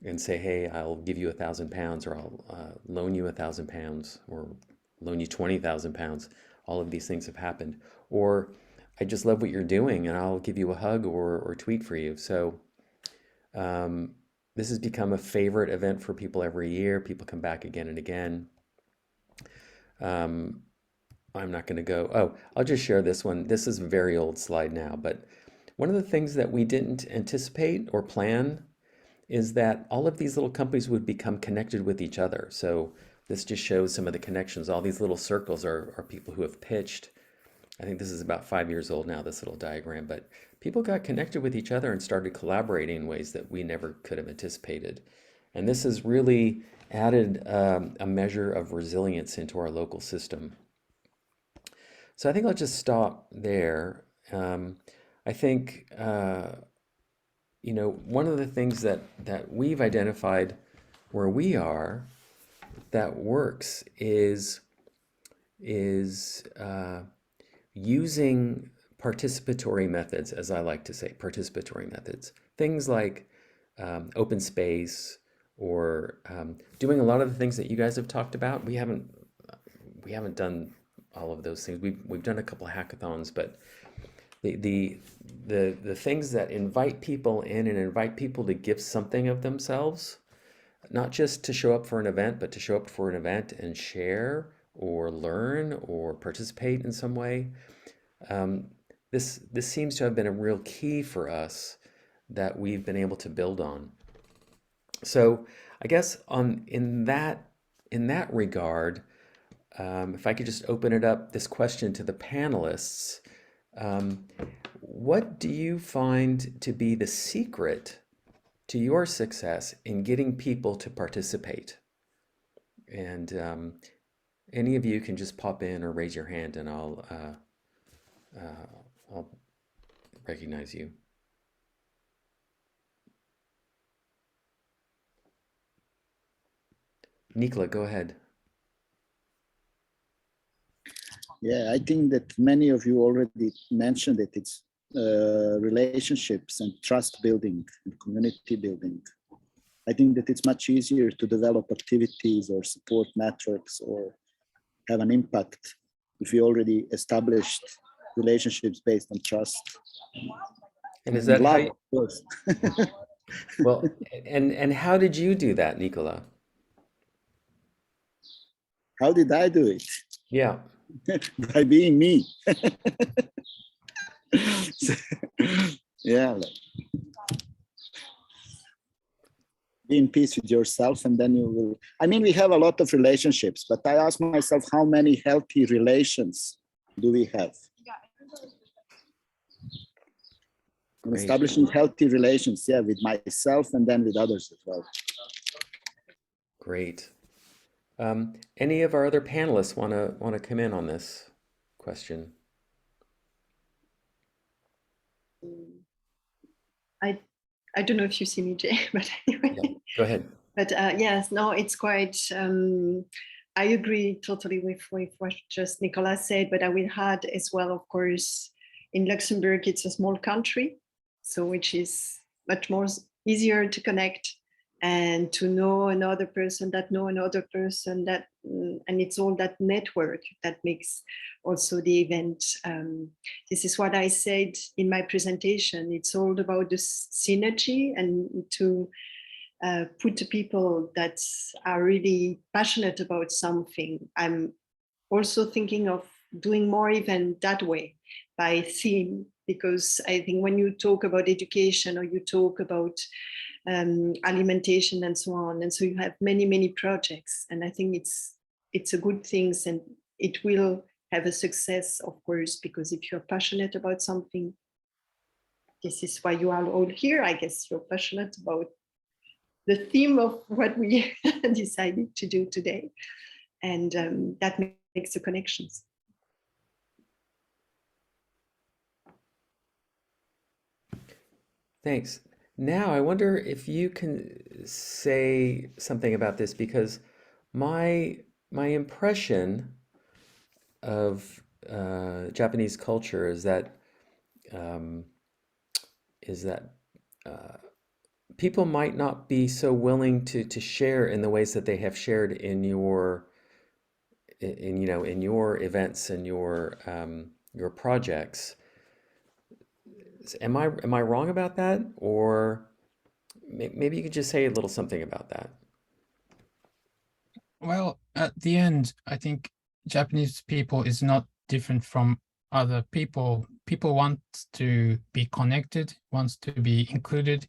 and say, hey, I'll give you 1,000 pounds, or I'll loan you 1,000 pounds, or loan you 20,000 pounds. All of these things have happened. Or I just love what you're doing and I'll give you a hug or tweet for you. So this has become a favorite event for people every year. People come back again and again. I'm not going to go, I'll just share this one. This is a very old slide now, but one of the things that we didn't anticipate or plan is that all of these little companies would become connected with each other. So this just shows some of the connections. All these little circles are people who have pitched. I think this is about 5 years old now, this little diagram, but people got connected with each other and started collaborating in ways that we never could have anticipated. And this has really added a measure of resilience into our local system. So I think I'll just stop there. I think, one of the things that we've identified where we are that works is using participatory methods, as I like to say, participatory methods. Things like open space, or doing a lot of the things that you guys have talked about. We haven't done all of those things. We've done a couple of hackathons, but the things that invite people in and invite people to give something of themselves, not just to show up for an event, but to show up for an event and share or learn or participate in some way. This seems to have been a real key for us that we've been able to build on. So I guess in that regard, if I could just open it up, this question to the panelists, what do you find to be the secret to your success in getting people to participate? And any of you can just pop in or raise your hand, and I'll recognize you. Nicola, go ahead. Yeah, I think that many of you already mentioned it. It's relationships and trust building and community building. I think that it's much easier to develop activities or support networks or have an impact if you already established relationships based on trust. And is that love, how of course. well, and how did you do that, Nicola? How did I do it? Yeah. By being me. Yeah, like, be in peace with yourself, and then you will. I mean, we have a lot of relationships, but I ask myself, how many healthy relations do we have? I'm Great. establishing healthy relations, yeah, with myself and then with others as well. Great. Any of our other panelists want to come in on this question? I don't know if you see me, Jay, but anyway. Yeah, go ahead. But yes, no, it's quite, I agree totally with what just Nicolas said, but I will add as well, of course, in Luxembourg, it's a small country, so which is much more easier to connect and to know another person that know another person, that, and it's all that network that makes also the event. This is what I said in my presentation. It's all about the synergy and to put the people that are really passionate about something. I'm also thinking of doing more even that way, by theme, because I think when you talk about education or you talk about alimentation and so on, and so you have many projects, and I think it's a good thing, and it will have a success, of course, because if you're passionate about something, this is why you are all here. I guess you're passionate about the theme of what we decided to do today, and that makes the connections. Thanks. Now, I wonder if you can say something about this, because my impression of Japanese culture is that um, people might not be so willing to share in the ways that they have shared in your in your events and your projects. Am I wrong about that, or maybe you could just say a little something about that? Well, at the end, I think Japanese people is not different from other people. People want to be connected, wants to be included.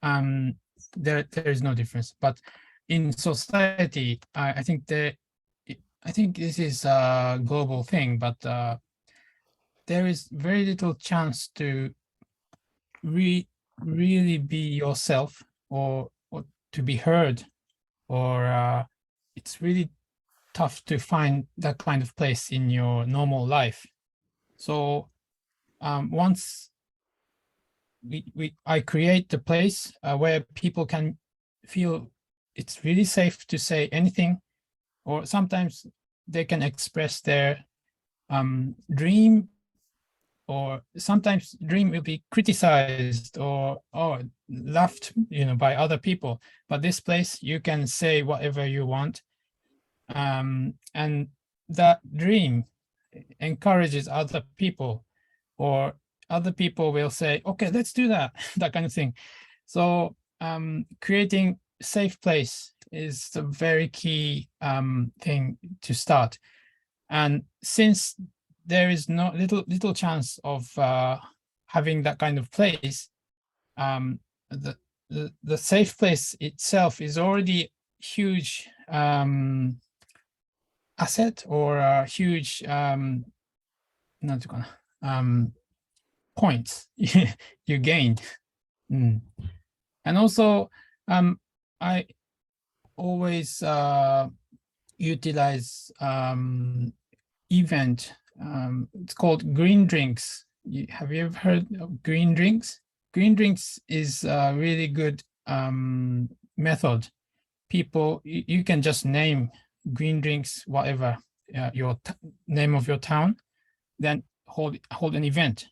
There is no difference. But in society, I think this is a global thing, but there is very little chance to really be yourself, or to be heard, or it's really tough to find that kind of place in your normal life. So once I create the place where people can feel it's really safe to say anything, or sometimes they can express their dream, or sometimes dream will be criticized or laughed, by other people. But this place, you can say whatever you want, and that dream encourages other people, or other people will say, okay, let's do that, that kind of thing. So creating safe place is a very key thing to start. And since there is no little chance of having that kind of place, the safe place itself is already huge asset, or a huge points you gained. And also I always utilize event. It's called green drinks. Have you ever heard of green drinks? Green drinks is a really good method. People, you can just name green drinks, whatever your name of your town, then hold an event.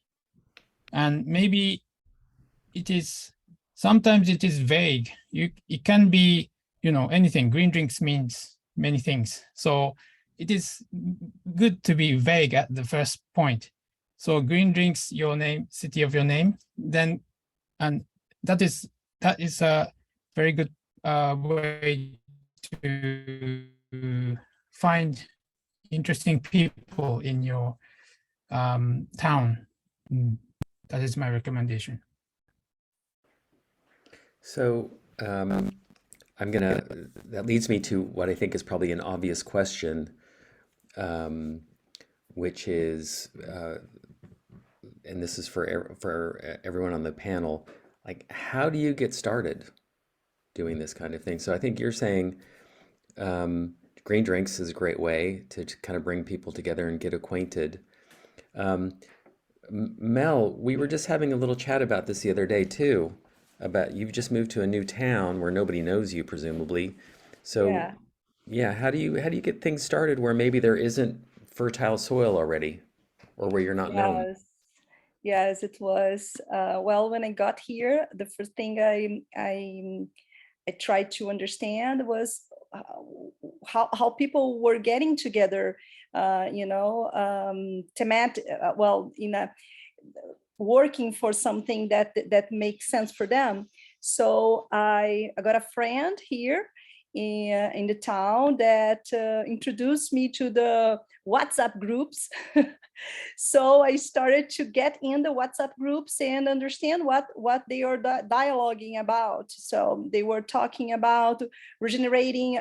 And maybe sometimes it is vague. It can be, anything. Green drinks means many things. So it is good to be vague at the first point. So green drinks, your name, city of your name, then, and that is a very good way to find interesting people in your town. That is my recommendation. So that leads me to what I think is probably an obvious question, which is, and this is for everyone on the panel, like, how do you get started doing this kind of thing? So I think you're saying green drinks is a great way to kind of bring people together and get acquainted. Mel, we were just having a little chat about this the other day too, about you've just moved to a new town where nobody knows you, presumably. So Yeah. yeah, how do you get things started where maybe there isn't fertile soil already, or where you're not known? Yes. Yes, it was. Well, when I got here, the first thing I tried to understand was how people were getting together, thematic, well, in a working for something that makes sense for them. So I got a friend here in the town that introduced me to the WhatsApp groups. So I started to get in the WhatsApp groups and understand what they are dialoguing about. So they were talking about regenerating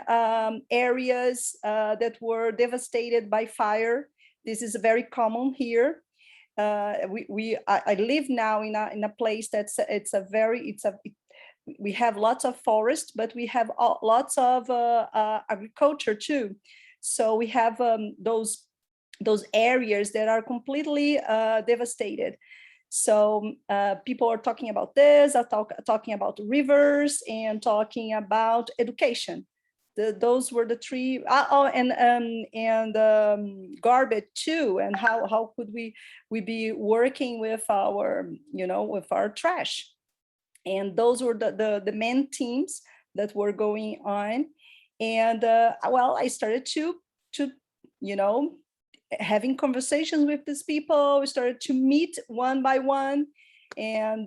areas that were devastated by fire. This is very common here. I live now in a place we have lots of forest, but we have lots of agriculture too. So we have those areas that are completely devastated. So people are talking about this, talking about rivers, and talking about education. Those were the three. Garbage too, and how could we be working with our with our trash. And those were the main themes that were going on. And well, I started to having conversations with these people. We started to meet one by one, and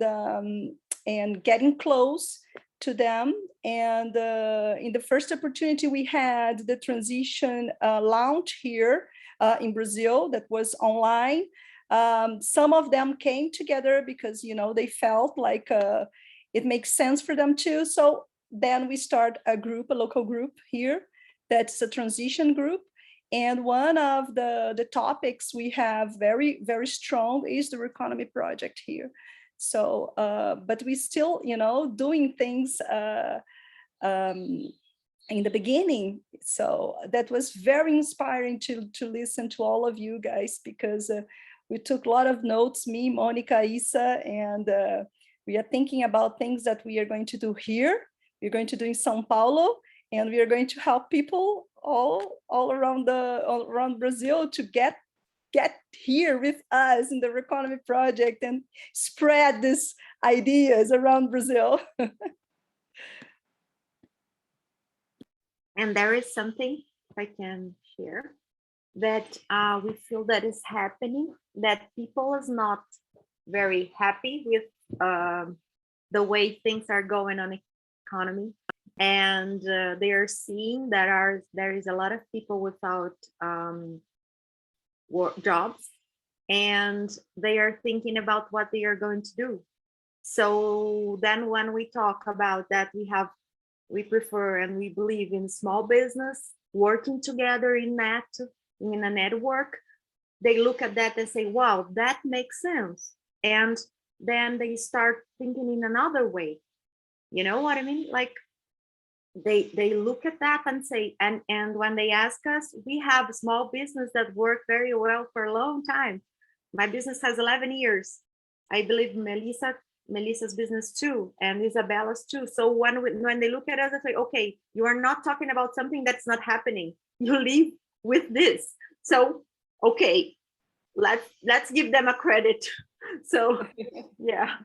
getting close to them. And in the first opportunity we had, the transition launch here in Brazil, that was online. Some of them came together because they felt like it makes sense for them too. So then we start a local group here, that's a transition group. And one of the topics we have very, very strong is the economy project here. So, but we still, doing things in the beginning. So that was very inspiring to listen to all of you guys, because we took a lot of notes, me, Monica, Isa, and we are thinking about things that we are going to do here. We're going to do in São Paulo, and we are going to help people all around Brazil to get here with us in the economy project and spread these ideas around Brazil. And there is something I can share that we feel that is happening, that people is not very happy with the way things are going on economy. And they are seeing that there is a lot of people without jobs, and they are thinking about what they are going to do. So then when we talk about that, we prefer and we believe in small business working together in a network. They look at that and say, wow, that makes sense. And then they start thinking in another way. You know what I mean? Like they look at that and say, and when they ask us, we have small business that work very well for a long time. My business has 11 years. I believe Melissa's business too, and Isabella's too. So when they look at us, they say, okay, you are not talking about something that's not happening. You live with this. So, okay, let's give them a credit. So, yeah.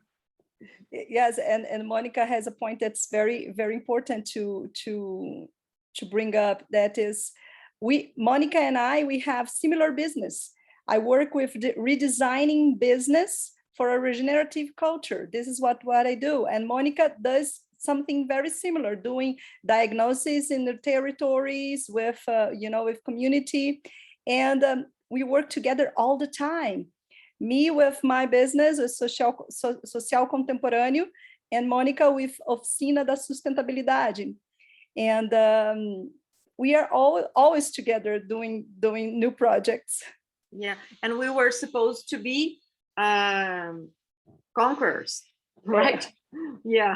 Yes, and Monica has a point that's very, very important to bring up. That is, Monica and I, we have similar business. I work with redesigning business for a regenerative culture. This is what I do. And Monica does something very similar, doing diagnosis in the territories with, with community. And we work together all the time. Me with my business, Social Contemporâneo, and Monica with Oficina da Sustentabilidade. And we are always together doing new projects. Yeah, and we were supposed to be conquerors, right? Yeah.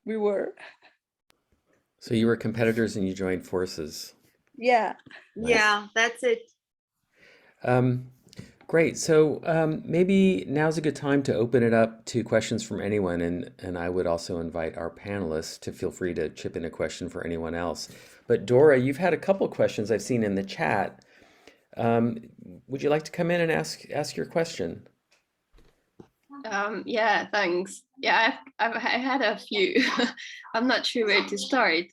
We were. So you were competitors and you joined forces. Yeah. Nice. Yeah, that's it. Great. So maybe now's a good time to open it up to questions from anyone, and I would also invite our panelists to feel free to chip in a question for anyone else. But Dora, you've had a couple questions I've seen in the chat. Would you like to come in and ask your question? Yeah, thanks. Yeah, I had a few. I'm not sure where to start.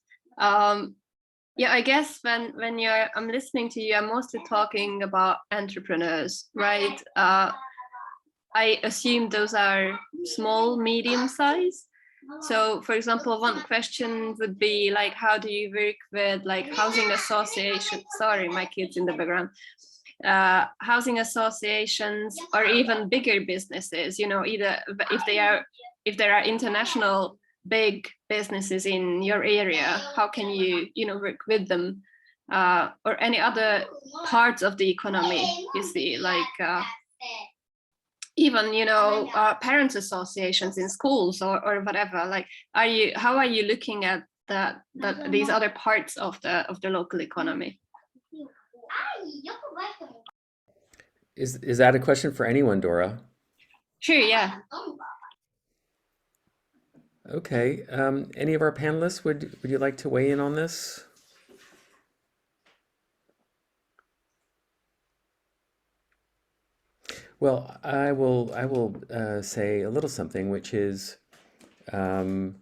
Yeah, I guess when I'm listening to you, I'm mostly talking about entrepreneurs, right? I assume those are small, medium size. So, for example, one question would be like, how do you work with like housing associations? Sorry, my kids in the background. Housing associations or even bigger businesses, you know, either if there are international big businesses in your area, how can you, you know, work with them, or any other parts of the economy, you see, like even, you know, parents associations in schools or whatever. Like, how are you looking at that these other parts of the local economy? Is that a question for anyone, Dora? Sure, yeah. Okay. Any of our panelists, would you like to weigh in on this? Well, I will say a little something, which is in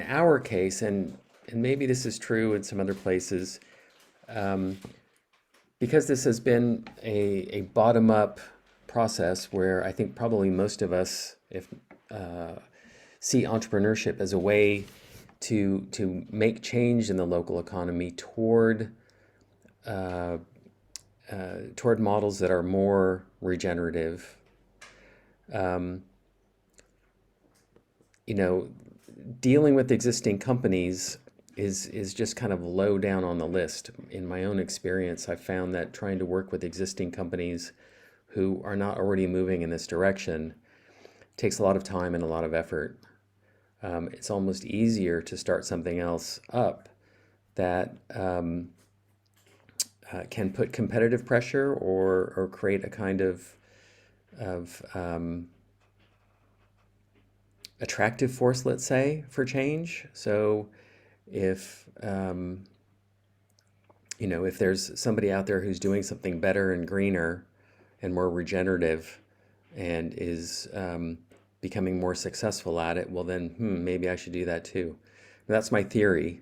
our case, and maybe this is true in some other places, because this has been a bottom-up process where I think probably most of us see entrepreneurship as a way to make change in the local economy toward models that are more regenerative. You know, dealing with existing companies is just kind of low down on the list. In my own experience, I found that trying to work with existing companies who are not already moving in this direction takes a lot of time and a lot of effort. It's almost easier to start something else up that can put competitive pressure or create a kind of attractive force, let's say, for change. So if you know, if there's somebody out there who's doing something better and greener and more regenerative and is becoming more successful at it, well then, maybe I should do that too. That's my theory.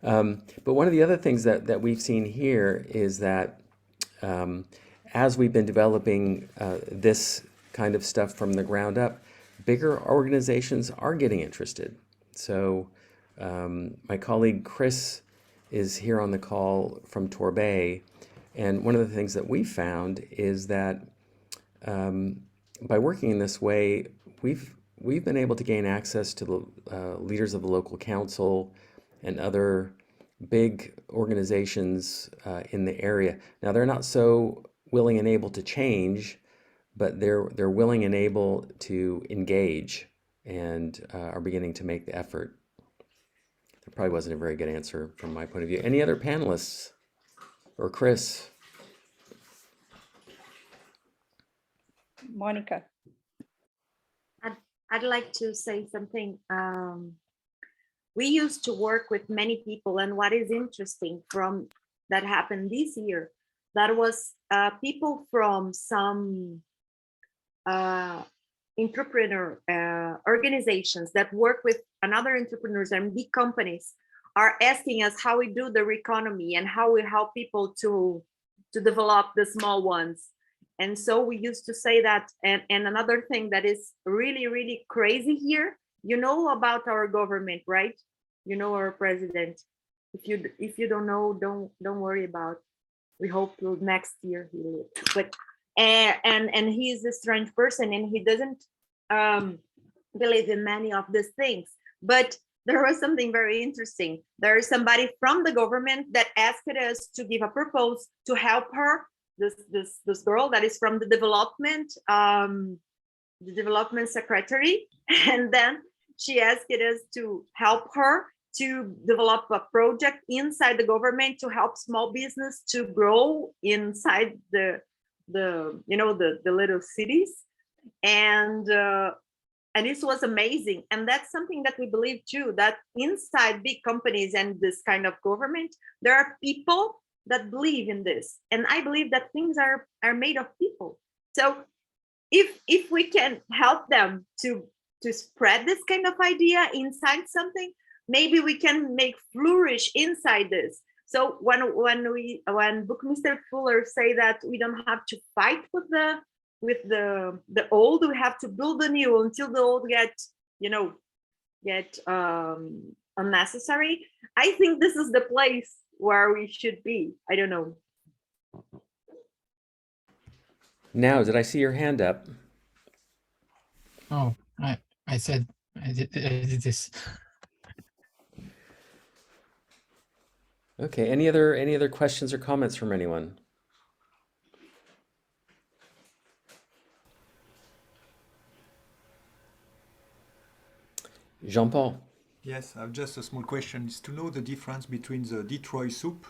But one of the other things that we've seen here is that as we've been developing this kind of stuff from the ground up, bigger organizations are getting interested. So my colleague Chris is here on the call from Torbay, and one of the things that we found is that by working in this way, we've been able to gain access to the leaders of the local council and other big organizations in the area. Now, they're not so willing and able to change, but they're willing and able to engage and are beginning to make the effort. That probably wasn't a very good answer from my point of view. Any other panelists? Or Chris? Monica. I'd like to say something. We used to work with many people, and what is interesting from that happened this year, that was people from some entrepreneur organizations that work with another entrepreneurs and big companies are asking us how we do the economy and how we help people to develop the small ones. And so we used to say that, and another thing that is really, really crazy here, you know about our government, right? You know our president. If you don't know, don't worry about. We hope next year he lives. But and he is a strange person, and he doesn't believe in many of these things. But there was something very interesting. There is somebody from the government that asked us to give a proposal to help her. This girl that is from the development secretary, and then she asked us to help her to develop a project inside the government to help small business to grow inside the little cities, and this was amazing. And that's something that we believe too, that inside big companies and this kind of government, there are people that believe in this, and I believe that things are made of people. So if we can help them to spread this kind of idea inside something, maybe we can make flourish inside this. So when Buckminster Fuller say that we don't have to fight with the old, we have to build the new until the old get unnecessary. I think this is the place where we should be. I don't know. Now, did I see your hand up? Oh, I said I did this. Okay, any other questions or comments from anyone? Jean-Paul. Yes, I have just a small question. Is to know the difference between the Detroit Soup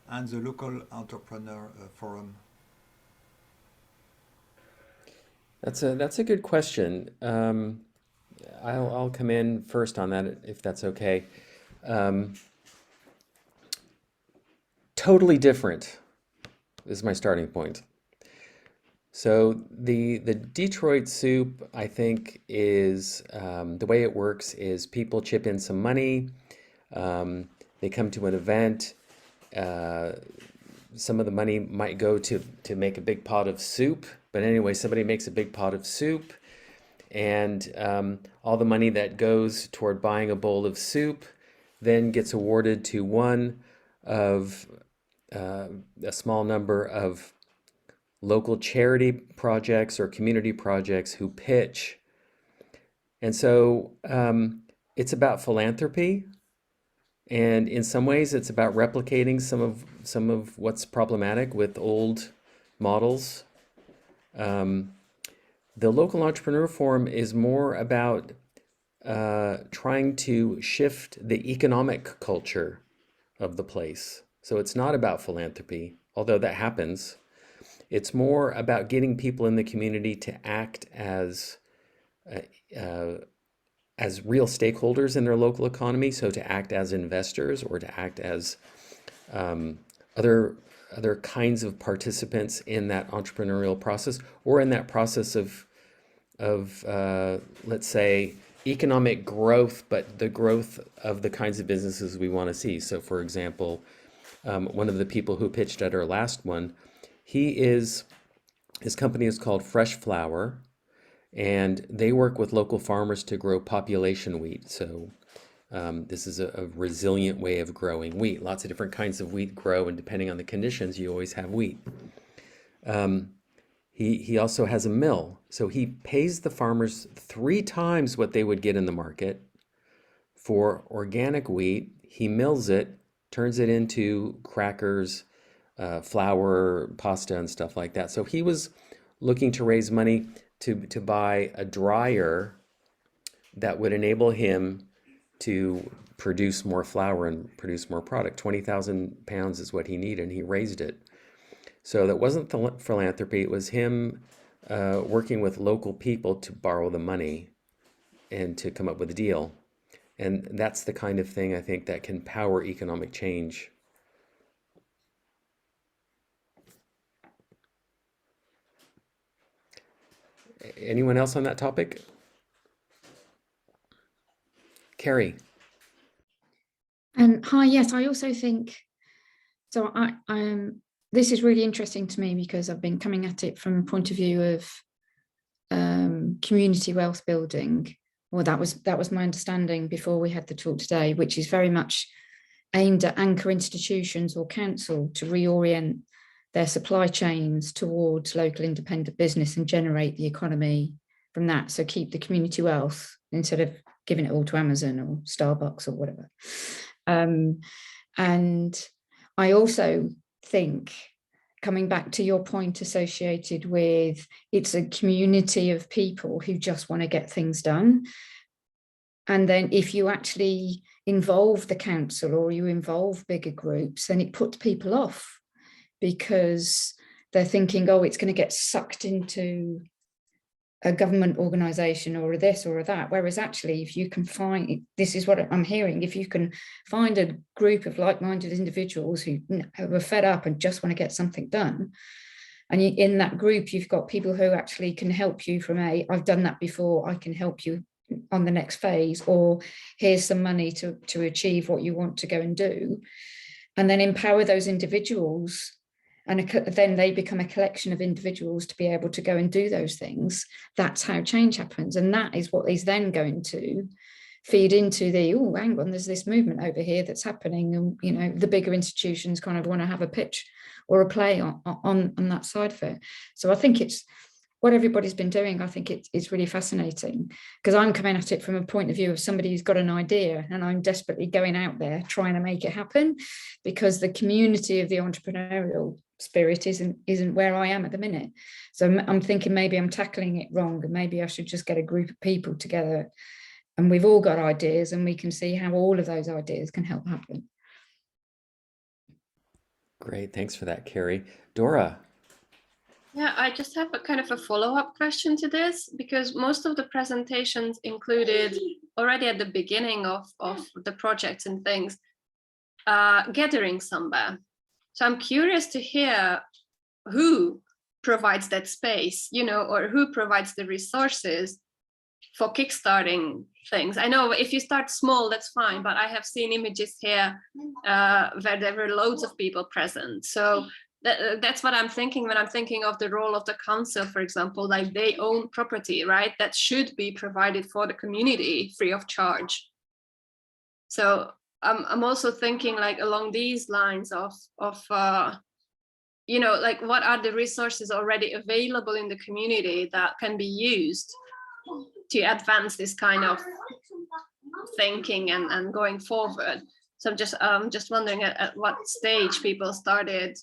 and the Local Entrepreneur Forum. That's a good question. I'll come in first on that if that's okay. Totally different is my starting point. So the Detroit Soup, I think, is the way it works is people chip in some money, they come to an event, some of the money might go to make a big pot of soup, but anyway, somebody makes a big pot of soup, and all the money that goes toward buying a bowl of soup then gets awarded to one of a small number of local charity projects or community projects who pitch. And so it's about philanthropy, and in some ways it's about replicating some of what's problematic with old models. The Local Entrepreneur Forum is more about trying to shift the economic culture of the place. So it's not about philanthropy, although that happens. It's more about getting people in the community to act as real stakeholders in their local economy. So to act as investors or to act as other kinds of participants in that entrepreneurial process, or in that process of let's say economic growth, but the growth of the kinds of businesses we want to see. So for example, one of the people who pitched at our last one, his company is called Fresh Flour, and they work with local farmers to grow population wheat. So this is a resilient way of growing wheat. Lots of different kinds of wheat grow, and depending on the conditions, you always have wheat. He also has a mill, so he pays the farmers 3 times what they would get in the market for organic wheat. He mills it, turns it into crackers, flour, pasta, and stuff like that. So he was looking to raise money to buy a dryer that would enable him to produce more flour and produce more product. 20,000 pounds is what he needed, and he raised it. So that wasn't philanthropy, it was him working with local people to borrow the money and to come up with a deal. And that's the kind of thing I think that can power economic change. Anyone else on that topic? Carrie. Hi, yes, I also think, so this is really interesting to me because I've been coming at it from a point of view of community wealth building. Well, that was my understanding before we had the talk today, which is very much aimed at anchor institutions or council to reorient their supply chains towards local independent business and generate the economy from that. So keep the community wealth instead of giving it all to Amazon or Starbucks or whatever. And I also think, coming back to your point associated with it's a community of people who just want to get things done. And then if you actually involve the council or you involve bigger groups, then it puts people off because they're thinking, oh, it's going to get sucked into a government organization or a this or a that. Whereas actually, if you can find, this is what I'm hearing, if you can find a group of like-minded individuals who are fed up and just want to get something done, and in that group, you've got people who actually can help you from I've done that before, I can help you on the next phase, or here's some money to achieve what you want to go and do, and then empower those individuals. And then they become a collection of individuals to be able to go and do those things. That's how change happens. And that is what is then going to feed into the, oh, hang on, there's this movement over here that's happening. And, you know, the bigger institutions kind of want to have a pitch or a play on that side of it. So I think it's what everybody's been doing. I think it's really fascinating because I'm coming at it from a point of view of somebody who's got an idea and I'm desperately going out there trying to make it happen because the community of the entrepreneurial spirit isn't where I am at the minute. So I'm thinking maybe I'm tackling it wrong and maybe I should just get a group of people together and we've all got ideas and we can see how all of those ideas can help happen. Great, thanks for that, Carrie. Dora. Yeah, I just have a kind of a follow-up question to this because most of the presentations included already at the beginning of the projects and things, gathering somewhere. So I'm curious to hear who provides that space, you know, or who provides the resources for kickstarting things. I know if you start small, that's fine, but I have seen images here where there were loads of people present. So that's what I'm thinking when I'm thinking of the role of the council, for example, like they own property, right? That should be provided for the community free of charge. So I'm also thinking like along these lines of you know, like what are the resources already available in the community that can be used to advance this kind of thinking and going forward. So I'm just wondering at what stage people started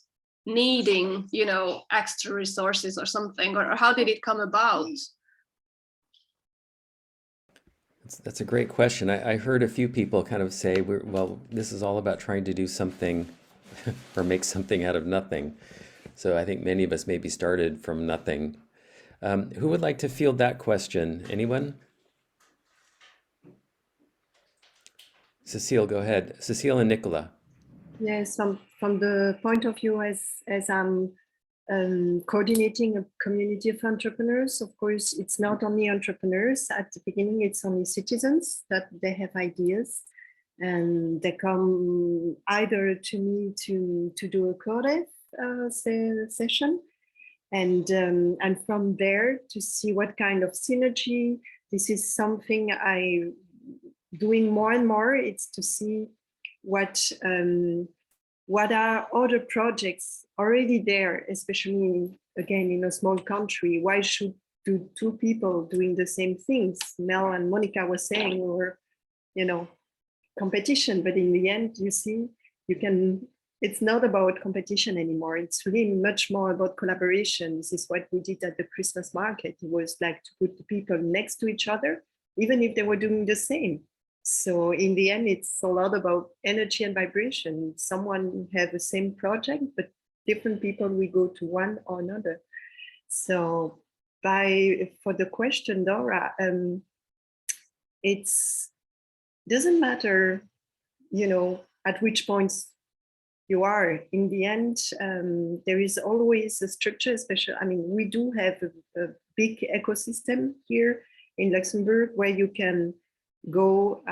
needing, you know, extra resources or something, or how did it come about? That's a great question. I heard a few people kind of say, well, this is all about trying to do something or make something out of nothing. So I think many of us maybe started from nothing. Who would like to field that question? Anyone? Cecile, go ahead. Cecile and Nicola. Yes, from the point of view as I'm coordinating a community of entrepreneurs, of course, it's not only entrepreneurs. At the beginning, it's only citizens that they have ideas and they come either to me to do a CoDev session and from there to see what kind of synergy. This is something I doing more and more. It's to see what are other projects already there, especially again in a small country. Why should do two people doing the same things? Mel and Monica were saying, or you know, competition. But in the end, you see, you can. It's not about competition anymore. It's really much more about collaboration. This is what we did at the Christmas market. It was like to put the people next to each other, even if they were doing the same. So in the end, it's a lot about energy and vibration. Someone have the same project, but different people will go to one or another. So for the question, Dora, it's doesn't matter, you know, at which points you are. In the end, there is always a structure, especially, I mean, we do have a big ecosystem here in Luxembourg where you can go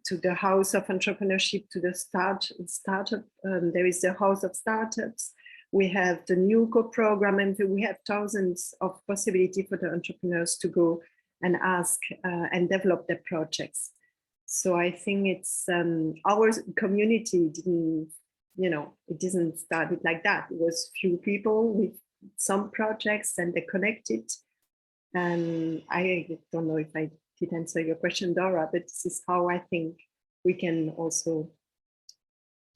to the House of Entrepreneurship, to the startup. There is the House of Startups. We have the NewCo program, and we have thousands of possibilities for the entrepreneurs to go and ask and develop their projects. So I think it's our community didn't you know, it didn't start it like that. It was few people with some projects and they connected. And I don't know if I did answer your question, Dora, but this is how I think we can also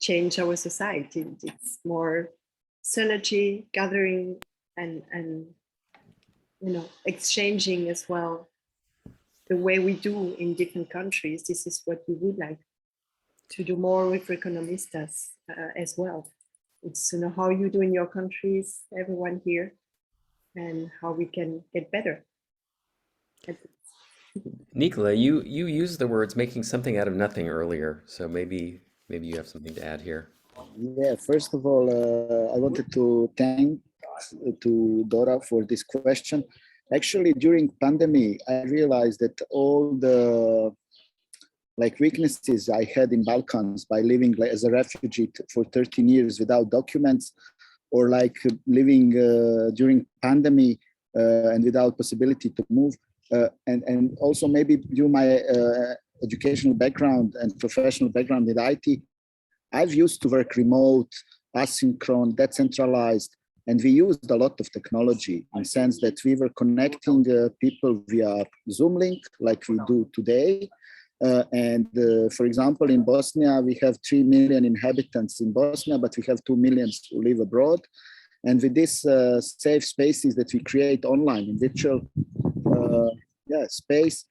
change our society. It's more synergy, gathering, and you know, exchanging as well the way we do in different countries. This is what we would like to do more with Economistas as well. It's, you know, how you do in your countries, everyone here, and how we can get better. Nicola, you used the words making something out of nothing earlier, so maybe you have something to add here. Yeah, first of all, I wanted to thank to Dora for this question. Actually, during pandemic, I realized that all the weaknesses I had in Balkans by living as a refugee for 13 years without documents, or living during pandemic and without possibility to move, and also maybe due my educational background and professional background in IT, I've used to work remote, asynchronous, decentralized, and we used a lot of technology in the sense that we were connecting people via Zoom link like we do today. For example, in Bosnia, we have 3 million inhabitants in Bosnia, but we have 2 million who live abroad. And with this safe spaces that we create online in virtual space,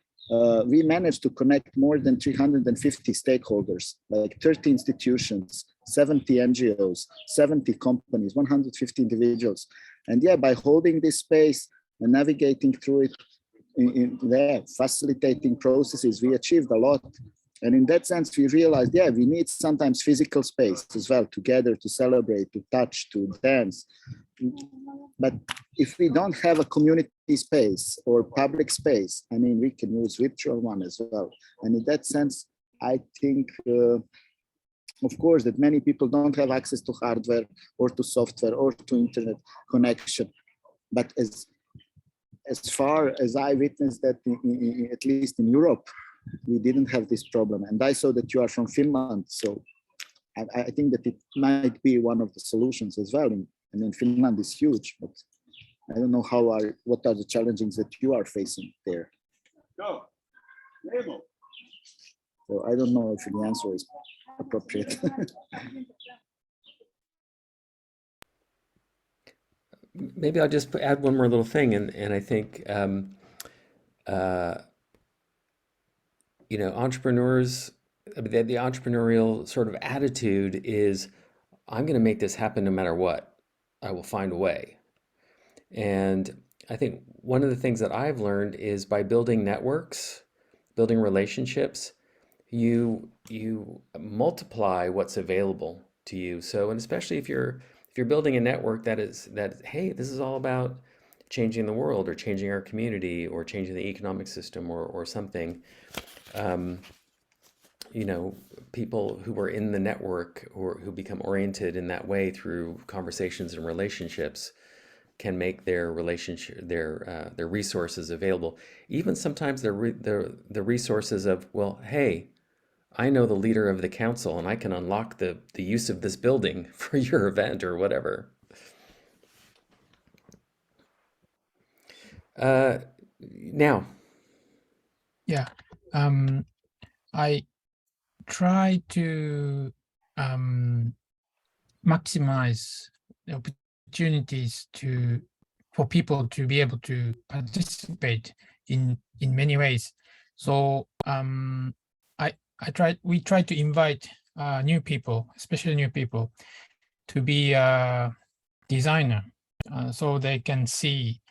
we managed to connect more than 350 stakeholders, like 30 institutions, 70 NGOs, 70 companies, 150 individuals. And yeah, by holding this space and navigating through it, in there, facilitating processes, we achieved a lot. And in that sense, we realized, yeah, we need sometimes physical space as well, together to celebrate, to touch, to dance. But if we don't have a community space or public space, I mean, we can use virtual one as well. And in that sense, I think, of course, that many people don't have access to hardware or to software or to internet connection. But as far as I witnessed that, at least in Europe, we didn't have this problem. And I saw that you are from Finland, so I think that it might be one of the solutions as well. I mean, Finland is huge, but I don't know what are the challenges that you are facing there. So I don't know if the answer is appropriate. Maybe I'll just add one more little thing, and I think you know, entrepreneurs, the entrepreneurial sort of attitude is, I'm going to make this happen no matter what. I will find a way. And I think one of the things that I've learned is by building networks, building relationships, you multiply what's available to you. So, and especially if you're building a network that hey, this is all about changing the world or changing our community or changing the economic system or something. You know, people who are in the network or who become oriented in that way through conversations and relationships can make their resources available. Even sometimes the resources of, well, hey, I know the leader of the council and I can unlock the use of this building for your event or whatever. Now. Yeah, I try to maximize the opportunities for people to be able to participate in many ways. So we try to invite new people, especially new people, to be a designer, so they can see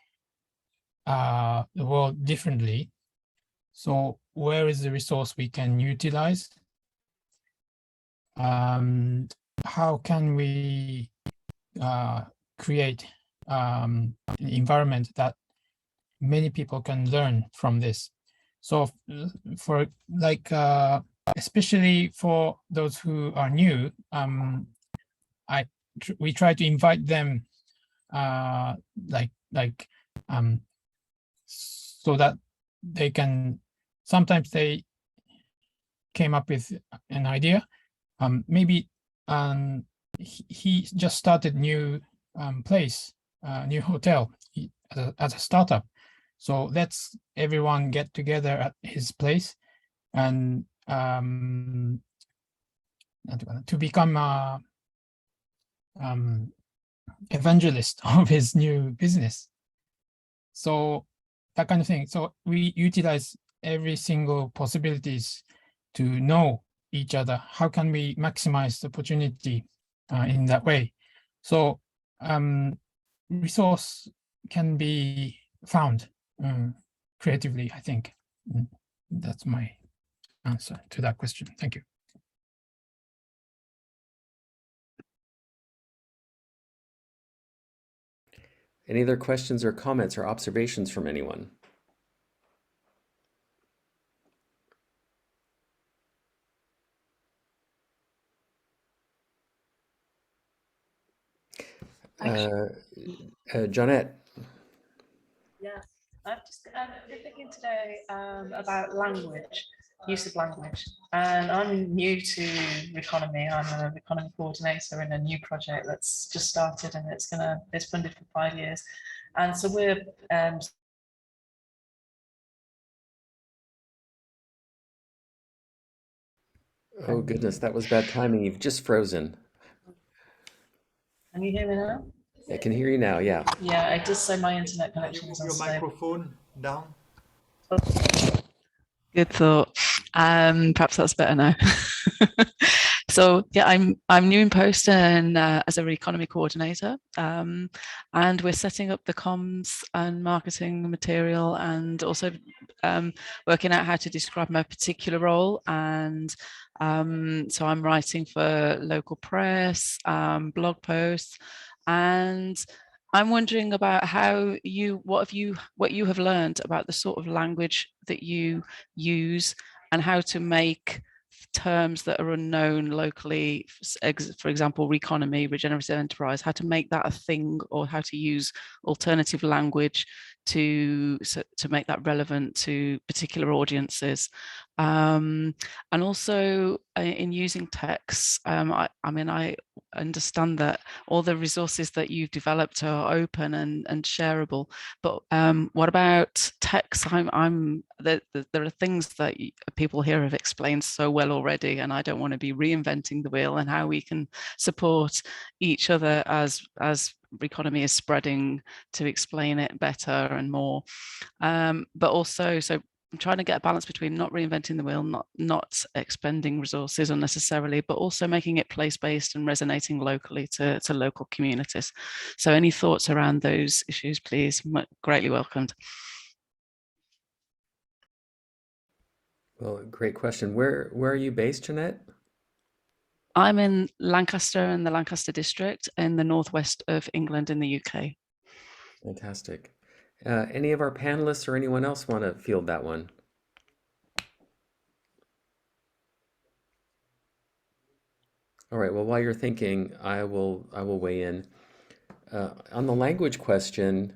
the world differently. So where is the resource we can utilize? How can we create an environment that many people can learn from this? So for especially for those who are new, we try to invite them so that they can, sometimes they came up with an idea, maybe he just started new place, new hotel as a startup. So let's everyone get together at his place and to become a evangelist of his new business. So that kind of thing. So we utilize every single possibilities to know each other. How can we maximize the opportunity in that way? So resource can be found creatively, I think. That's my answer to that question. Thank you. Any other questions or comments or observations from anyone? Jeanette. Yeah, I've just been thinking today about language, use of language, and I'm new to economy. I'm an economy coordinator in a new project that's just started, and it's funded for 5 years, and so we're Oh goodness, that was bad timing. You've just frozen. Can you hear me now? I can hear you now, yeah. Yeah, it does say my internet connection is Your unstable. microphone down. Good thought. Perhaps that's better now. So yeah, I'm new in post and as a economy coordinator, and we're setting up the comms and marketing material, and also working out how to describe my particular role. And so I'm writing for local press, blog posts, and I'm wondering about what you have learned about the sort of language that you use and how to make terms that are unknown locally, for example, reconomy, regenerative enterprise, how to make that a thing, or how to use alternative language to make that relevant to particular audiences. And also in using text, I mean, I understand that all the resources that you've developed are open and shareable, but what about text? There are things that people here have explained so well already, and I don't want to be reinventing the wheel, and how we can support each other as economy is spreading to explain it better and more, but also, so I'm trying to get a balance between not reinventing the wheel, not expending resources unnecessarily, but also making it place-based and resonating locally to local communities. So any thoughts around those issues, please, greatly welcomed. Well, great question. Where are you based, Jeanette? I'm in Lancaster, in the Lancaster district in the northwest of England in the UK. Fantastic. Any of our panelists or anyone else want to field that one? All right, well, while you're thinking, I will weigh in. On the language question,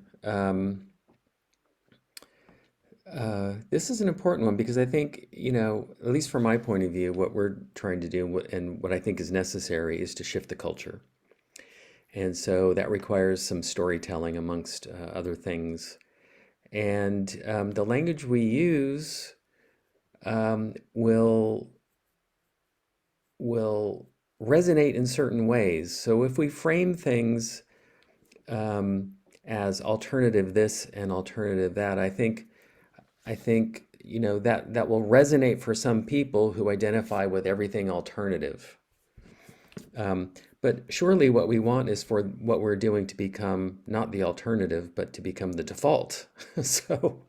this is an important one because I think, at least from my point of view, what we're trying to do and what I think is necessary is to shift the culture. And so that requires some storytelling amongst other things. And the language we use will resonate in certain ways. So if we frame things as alternative this and alternative that, I think that will resonate for some people who identify with everything alternative. But surely what we want is for what we're doing to become not the alternative, but to become the default. So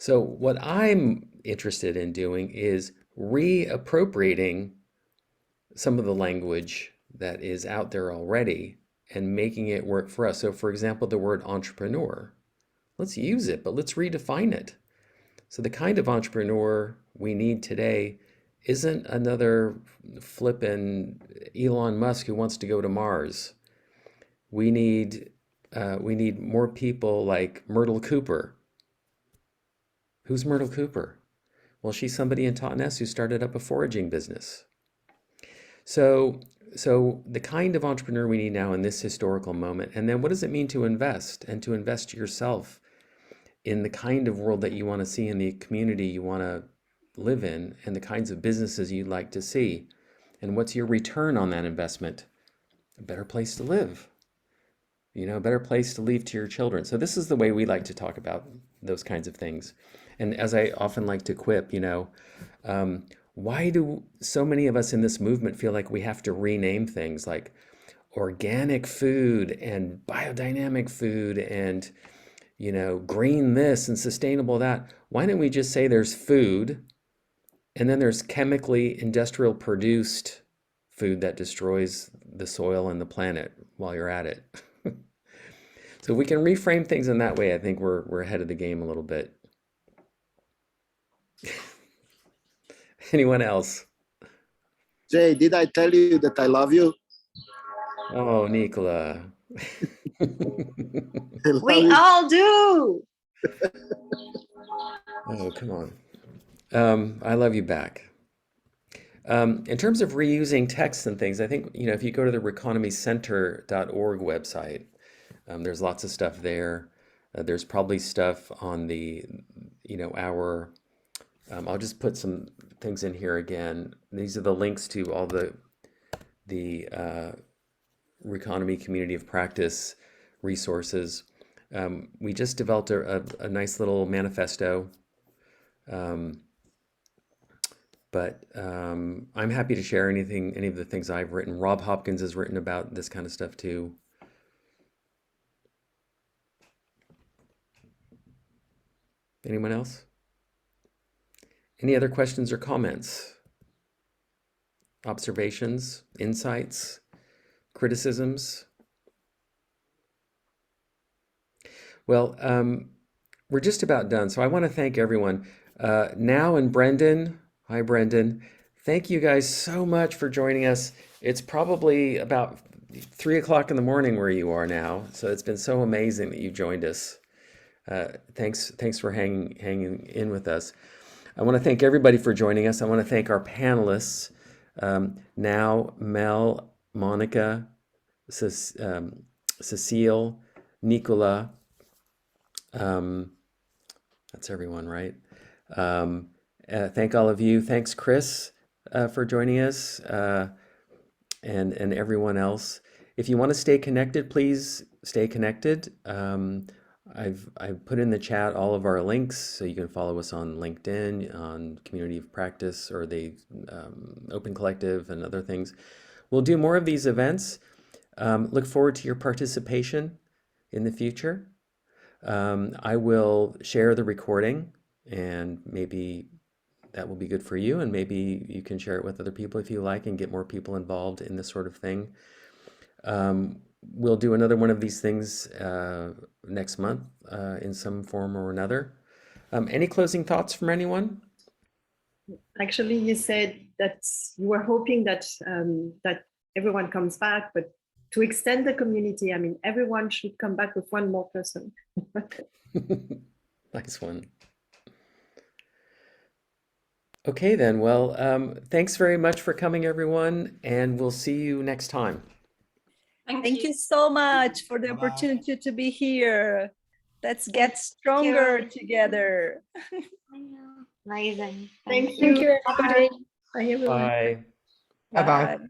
what I'm interested in doing is reappropriating some of the language that is out there already and making it work for us. So for example, the word entrepreneur, let's use it, but let's redefine it. So the kind of entrepreneur we need today isn't another flippin' Elon Musk who wants to go to Mars. We need more people like Myrtle Cooper. Who's Myrtle Cooper? Well, she's somebody in Totnes who started up a foraging business. So so the kind of entrepreneur we need now in this historical moment, and then what does it mean to invest and to invest yourself in the kind of world that you want to see, in the community you want to live in, and the kinds of businesses you'd like to see, and what's your return on that investment? A better place to live, you know, a better place to leave to your children. So this is the way we like to talk about those kinds of things. And as I often like to quip, you know, why do so many of us in this movement feel like we have to rename things like organic food and biodynamic food and, you know, green this and sustainable that? Why don't we just say there's food, and then there's chemically industrial produced food that destroys the soil and the planet while you're at it? So we can reframe things in that way. I think we're ahead of the game a little bit. Anyone else? Jay, did I tell you that I love you? Oh, Nicola. I love We you. all do. Oh, come on. I love you back. In terms of reusing texts and things, I think, you know, if you go to the reconomycenter.org website, there's lots of stuff there. There's probably stuff on the, you know, our, I'll just put some things in here again. These are the links to all the Reconomy Community of Practice resources. We just developed a nice little manifesto. But I'm happy to share any of the things I've written. Rob Hopkins has written about this kind of stuff too. Anyone else? Any other questions or comments? Observations, insights, criticisms? Well, we're just about done. So I want to thank everyone. Now and Brendan. Hi, Brendan. Thank you guys so much for joining us. It's probably about 3 o'clock in the morning where you are now. So it's been so amazing that you joined us. Thanks for hanging in with us. I want to thank everybody for joining us. I want to thank our panelists, Now, Mel, Monica, Cecile, Nicola. That's everyone, right? Thank all of you. Thanks, Chris, for joining us, and everyone else. If you want to stay connected, please stay connected. I've put in the chat all of our links, so you can follow us on LinkedIn, on Community of Practice, or the Open Collective, and other things. We'll do more of these events. Look forward to your participation in the future. I will share the recording, and maybe that will be good for you, and maybe you can share it with other people if you like and get more people involved in this sort of thing. We'll do another one of these things next month in some form or another. Any closing thoughts from anyone? Actually, you said that you were hoping that that everyone comes back, but to extend the community, I mean, everyone should come back with one more person. Nice one. Okay, then. Well, thanks very much for coming, everyone, and we'll see you next time. Thank you so much for the opportunity to be here. Let's get stronger together. Amazing. Thank you, everybody. Bye, everyone. Bye. Bye-bye. Bye.